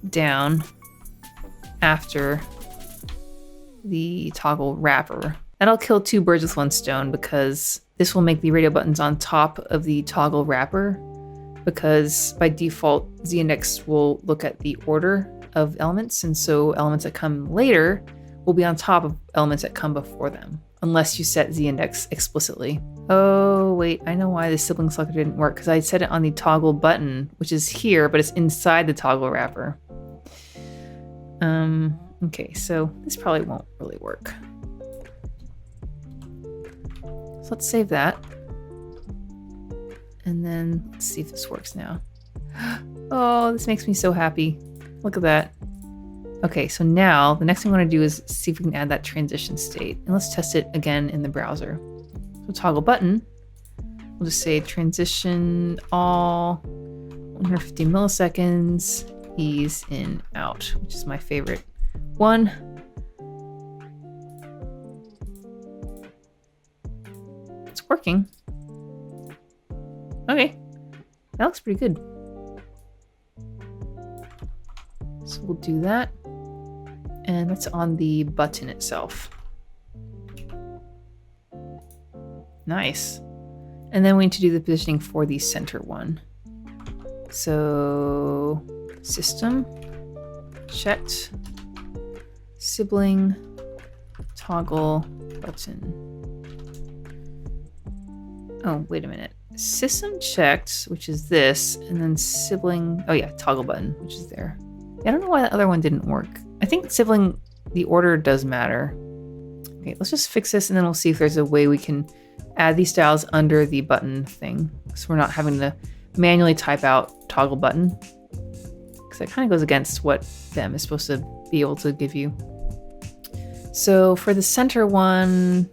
down after the toggle wrapper. That'll kill 2 birds with 1 stone, because this will make the radio buttons on top of the toggle wrapper, because by default Z-index will look at the order of elements, and so elements that come later will be on top of elements that come before them, unless you set Z-index explicitly. Oh wait, I know why the sibling selector didn't work, because I set it on the toggle button, which is here, but it's inside the toggle wrapper. Okay, so this probably won't really work. So let's save that. And then let's see if this works now. Oh, this makes me so happy. Look at that. Okay, so now the next thing I want to do is see if we can add that transition state. And let's test it again in the browser. So toggle button, we'll just say transition all 150 milliseconds, ease in out, which is my favorite one. It's working. Okay, that looks pretty good. So we'll do that. And that's on the button itself. Nice. And then we need to do the positioning for the center one. So system, checked, sibling, toggle, button. Oh, wait a minute. System checked, which is this, and then sibling, oh yeah, toggle button, which is there. I don't know why the other one didn't work. I think sibling, the order does matter. Okay, let's just fix this and then we'll see if there's a way we can add these styles under the button thing, so we're not having to manually type out toggle button, because that kind of goes against what them is supposed to be able to give you. So for the center one,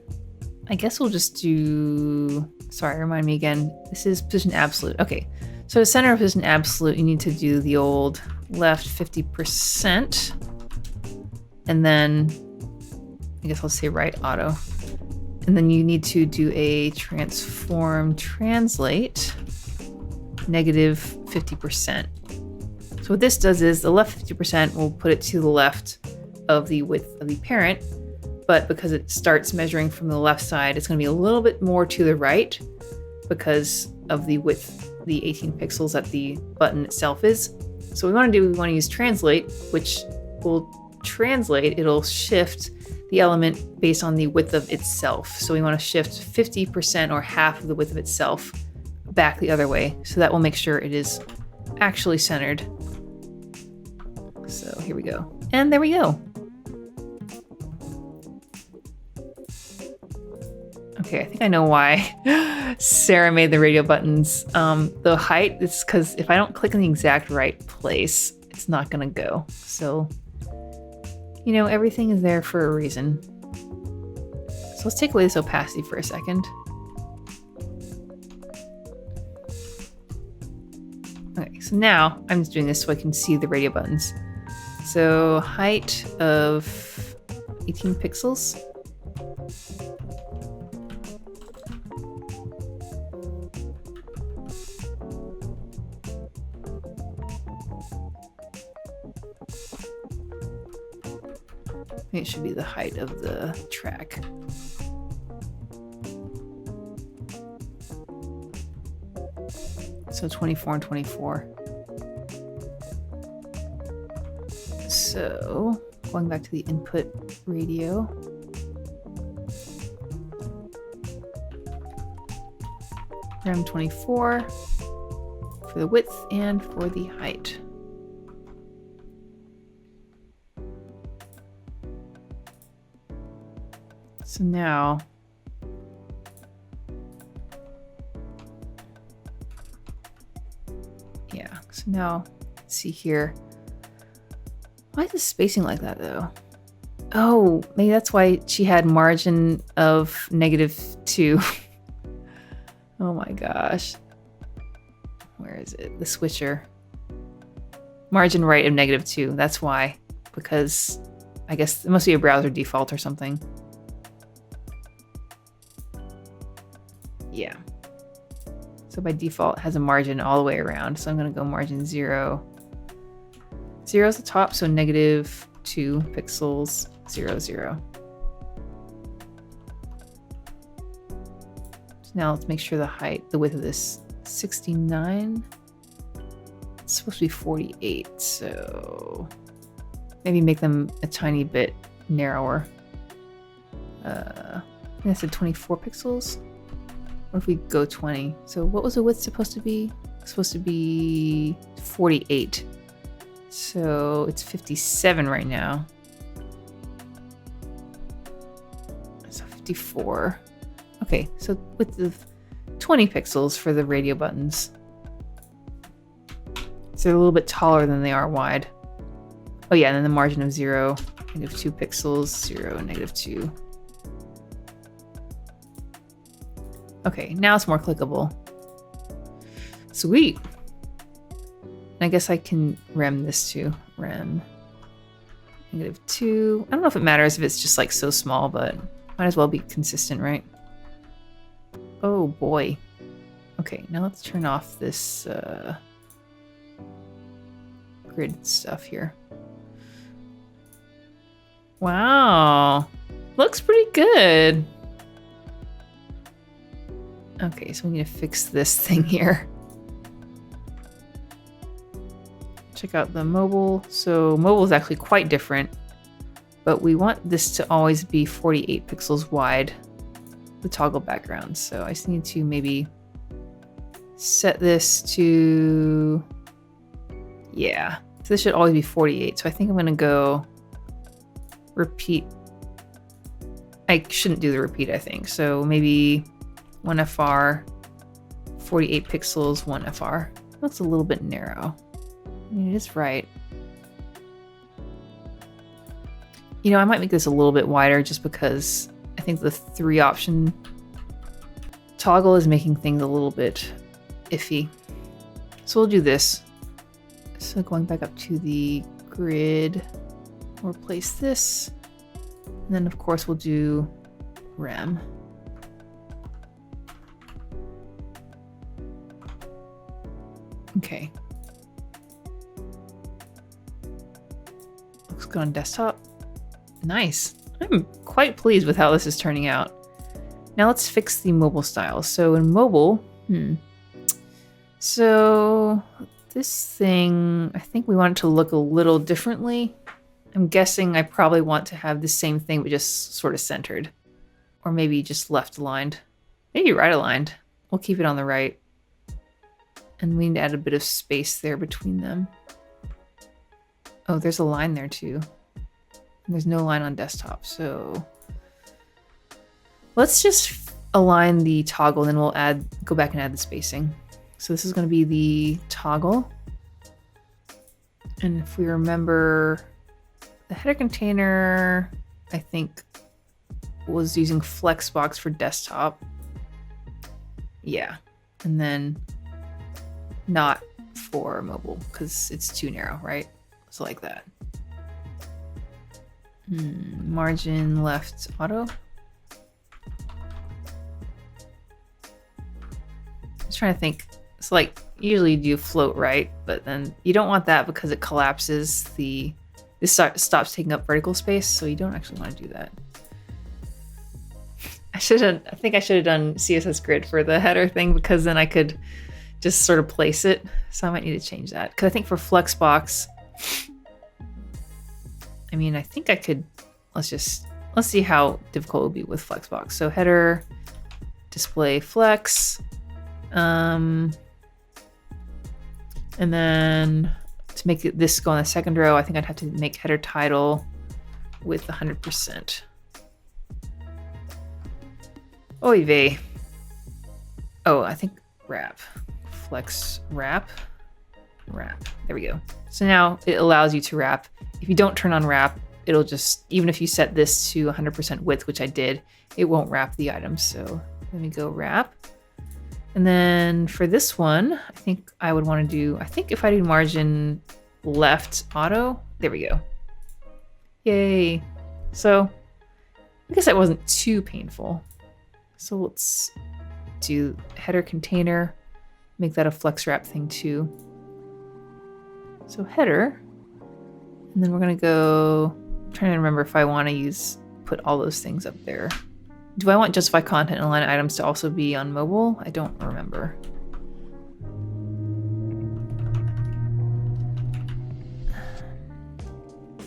I guess we'll just do, sorry, remind me again, this is position absolute. Okay, so the center of position absolute, you need to do the old left 50%, and then I guess I'll say right auto. And then you need to do a transform translate negative 50%. So what this does is the left 50% will put it to the left of the width of the parent, but because it starts measuring from the left side, it's going to be a little bit more to the right because of the width, the 18 pixels that the button itself is. So what we want to do, we want to use translate, which will translate, it'll shift the element based on the width of itself. So we want to shift 50% or half of the width of itself back the other way. So that will make sure it is actually centered. So here we go. And there we go. Okay, I think I know why Sarah made the radio buttons. The height is because if I don't click in the exact right place, it's not gonna go. So, you know, everything is there for a reason. So let's take away this opacity for a second. Okay, so now I'm just doing this so I can see the radio buttons. So height of 18 pixels. It should be the height of the track. So 24 and 24. So going back to the input radio. RAM 24 for the width and for the height. So now, yeah, so now let's see here. Why is the spacing like that though? Oh, maybe that's why she had margin of -2. Oh my gosh. Where is it? The switcher. Margin right of -2. That's why, because I guess it must be a browser default or something. Yeah. So by default it has a margin all the way around. So I'm going to go margin 0. 0 is the top, so -2 pixels, 0, 0. So now let's make sure the width of this 69. It's supposed to be 48, so maybe make them a tiny bit narrower. I think I said 24 pixels. What if we go 20? So what was the width supposed to be? It's supposed to be 48. So it's 57 right now. So 54. Okay, so width of 20 pixels for the radio buttons. So they're a little bit taller than they are wide. Oh yeah, and then the margin of 0, -2 pixels, 0, -2. Okay, now it's more clickable. Sweet. I guess I can rem this too. Rem -2. I don't know if it matters if it's just like so small, but might as well be consistent, right? Oh boy. Okay, now let's turn off this grid stuff here. Wow. Looks pretty good. Okay, so we need to fix this thing here. Check out the mobile. So mobile is actually quite different, but we want this to always be 48 pixels wide, the toggle background. So I just need to maybe set this to, yeah. So this should always be 48. So I think I'm gonna go repeat. I shouldn't do the repeat, I think. So maybe 1FR, 48 pixels, 1FR. That's a little bit narrow. I mean, it is right. You know, I might make this a little bit wider just because I think the 3 option toggle is making things a little bit iffy. So we'll do this. So going back up to the grid, we'll replace this. And then of course we'll do rem. Okay. Looks good on desktop. Nice. I'm quite pleased with how this is turning out. Now let's fix the mobile style. So in mobile, so this thing, I think we want it to look a little differently. I'm guessing I probably want to have the same thing, but just sort of centered. Or maybe just left aligned. Maybe right aligned. We'll keep it on the right. And we need to add a bit of space there between them. Oh, there's a line there too. There's no line on desktop, so let's just align the toggle, and then we'll go back and add the spacing. So this is going to be the toggle. And if we remember, the header container, I think, was using Flexbox for desktop. Yeah, and then not for mobile because it's too narrow, right? So like that. Margin left auto. Just trying to think. It's like usually you do float right, but then you don't want that because it collapses this stops taking up vertical space, so you don't actually want to do that. I think I should have done CSS grid for the header thing because then I could just sort of place it. So I might need to change that because I think for Flexbox, I mean, I think I could, let's see how difficult it will be with Flexbox. So header, display flex, and then to make this go on the second row, I think I'd have to make header title with 100%. Oy vey. Oh, I think wrap. Flex wrap. There we go. So now it allows you to wrap. If you don't turn on wrap, it'll just, even if you set this to 100% width, which I did, it won't wrap the items. So let me go wrap. And then for this one, I think I would want to do, I think if I do margin left auto, there we go. Yay. So I guess that wasn't too painful. So let's do header container, make that a flex wrap thing too. So header, And then we're gonna go, I'm trying to remember if I want to put all those things up there. Do I want justify content and line items to also be on mobile? I don't remember.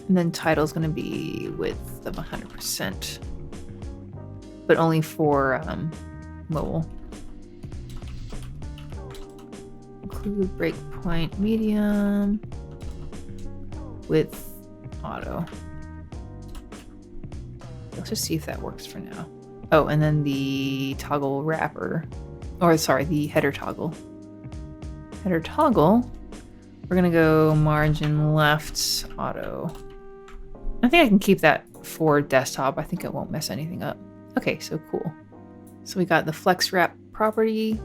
And then title is going to be width of 100%, but only for mobile. Include breakpoint medium, width auto. Let's just see if that works for now. Oh, and then the toggle wrapper, or sorry, the header toggle. Header toggle, we're gonna go margin left auto. I think I can keep that for desktop. I think it won't mess anything up. Okay, so cool. So we got the flex wrap property,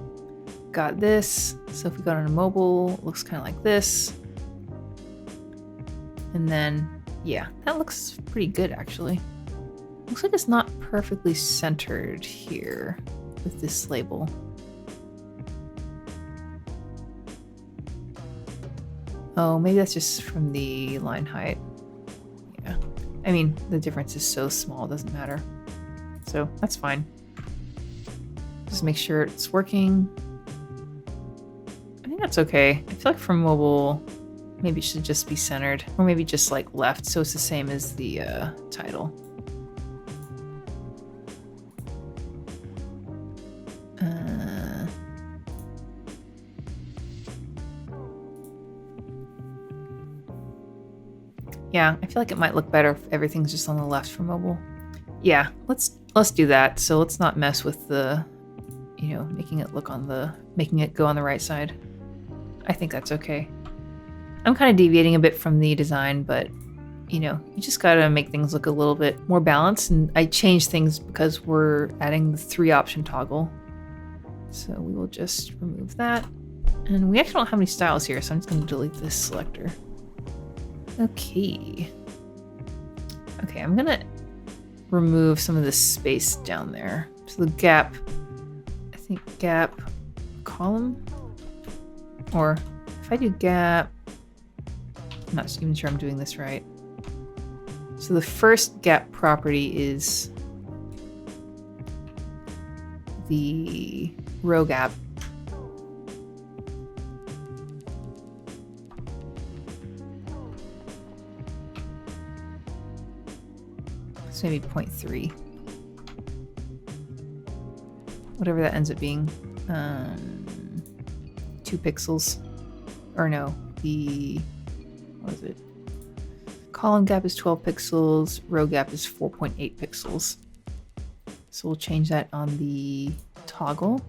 got this. So if we go on a mobile, it looks kind of like this. And then, yeah, that looks pretty good actually. Looks like it's not perfectly centered here with this label. Oh, maybe that's just from the line height. Yeah. I mean, the difference is so small, it doesn't matter. So that's fine. Just make sure it's working. I think that's okay. I feel like for mobile, maybe it should just be centered, or maybe just like left so it's the same as the title. Yeah, I feel like it might look better if everything's just on the left for mobile. Yeah, let's do that. So let's not mess with the, making it go on the right side. I think that's okay. I'm kind of deviating a bit from the design, but you just gotta make things look a little bit more balanced. And I changed things because we're adding the 3-option toggle. So we will just remove that. And we actually don't have any styles here, so I'm just gonna delete this selector. Okay, I'm gonna remove some of this space down there. So the gap, I think gap column, or if I do gap, I'm not even sure I'm doing this right. So the first gap property is the row gap. So maybe 0.3. Whatever that ends up being. 2 pixels. Or no, what is it? Column gap is 12 pixels, row gap is 4.8 pixels. So we'll change that on the toggle.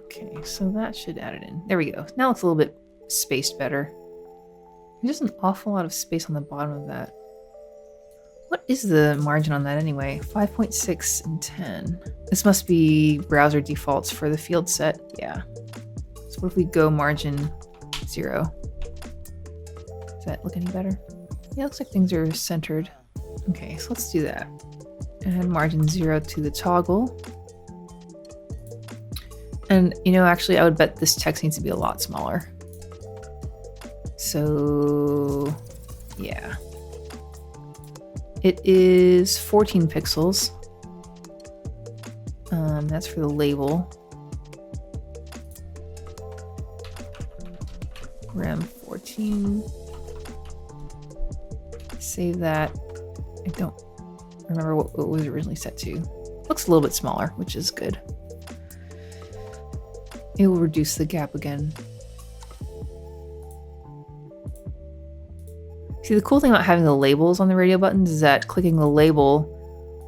Okay, so that should add it in. There we go. Now it looks a little bit spaced better. There's just an awful lot of space on the bottom of that. What is the margin on that anyway? 5.6 and 10. This must be browser defaults for the field set. Yeah. So what if we go margin 0? Does that look any better? Yeah, it looks like things are centered. Okay, so let's do that. And margin 0 to the toggle. And actually I would bet this text needs to be a lot smaller. So yeah, it is 14 pixels. That's for the label. Rem 14. Save that. I don't remember what it was originally set to. Looks a little bit smaller, which is good. It will reduce the gap again. See, the cool thing about having the labels on the radio buttons is that clicking the label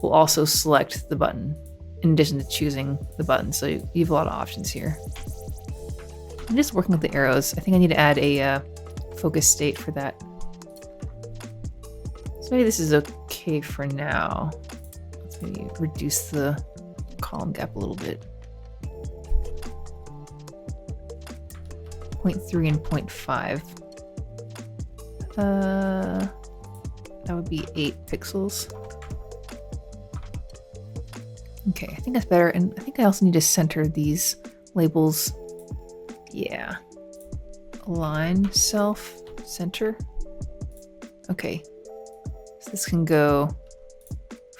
will also select the button in addition to choosing the button. So you have a lot of options here. I'm just working with the arrows. I think I need to add a focus state for that. So maybe this is okay for now. Let's maybe reduce the column gap a little bit. 0.3 and 0.5. That would be 8 pixels. Okay, I think that's better. And I think I also need to center these labels. Yeah, align self center. Okay, so this can go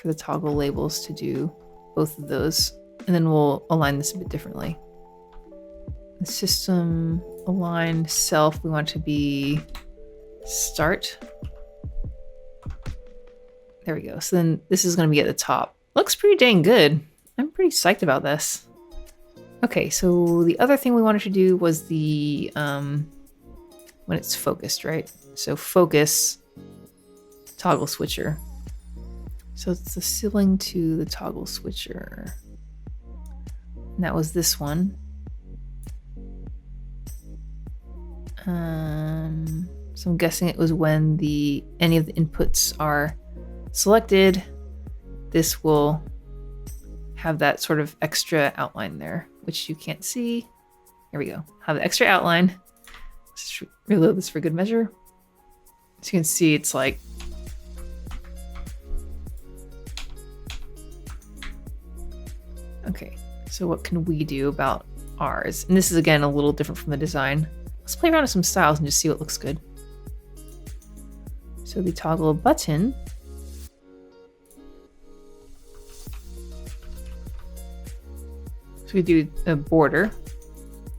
for the toggle labels to do both of those, and then we'll align this a bit differently. The system align self, we want to be start. There we go. So then this is going to be at the top. Looks pretty dang good. I'm pretty psyched about this. Okay, so the other thing we wanted to do was the when it's focused, right? So focus toggle switcher. So it's the sibling to the toggle switcher. And that was this one. So I'm guessing it was when any of the inputs are selected, this will have that sort of extra outline there, which you can't see. Here we go. Have the extra outline. Let's just reload this for good measure. So you can see it's like okay, so what can we do about ours? And this is again a little different from the design. Let's play around with some styles and just see what looks good. So the toggle button. So we do a border.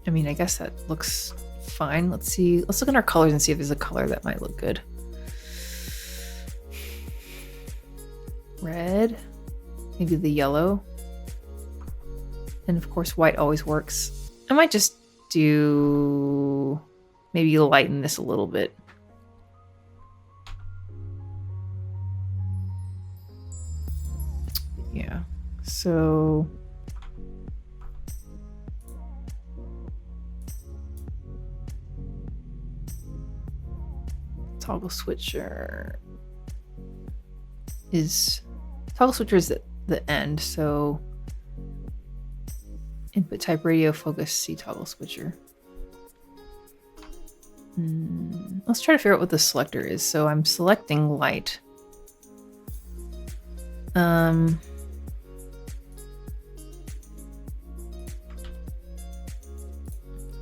I mean, I guess that looks fine. Let's see. Let's look at our colors and see if there's a color that might look good. Red, maybe the yellow. And of course, white always works. I might just do maybe lighten this a little bit. Yeah, so toggle switcher is at the end, so input type radio focus C toggle switcher. Let's try to figure out what the selector is. So I'm selecting light.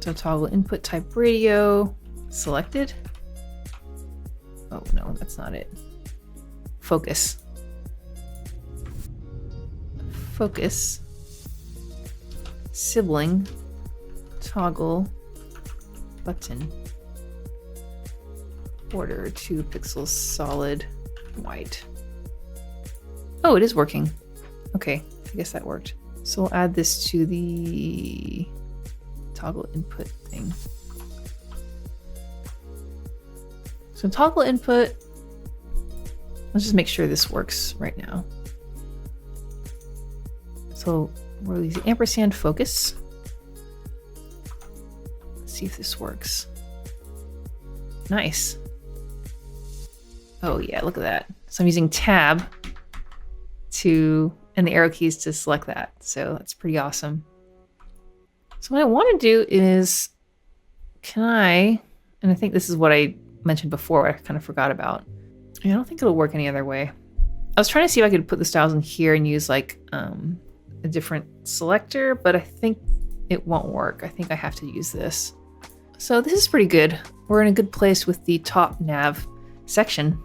So toggle input type radio selected. Oh no, that's not it. Focus. Focus. Sibling. Toggle. Button. Border 2 pixels solid white. Oh, it is working. Okay, I guess that worked. So we'll add this to the toggle input thing. So toggle input, let's just make sure this works right now. So we're using ampersand focus. Let's see if this works. Nice. Oh yeah, look at that. So I'm using tab and the arrow keys to select that. So that's pretty awesome. So what I want to do is, and I think this is what I mentioned before, I kind of forgot about. I don't think it'll work any other way. I was trying to see if I could put the styles in here and use like a different selector, but I think it won't work. I think I have to use this. So this is pretty good. We're in a good place with the top nav section.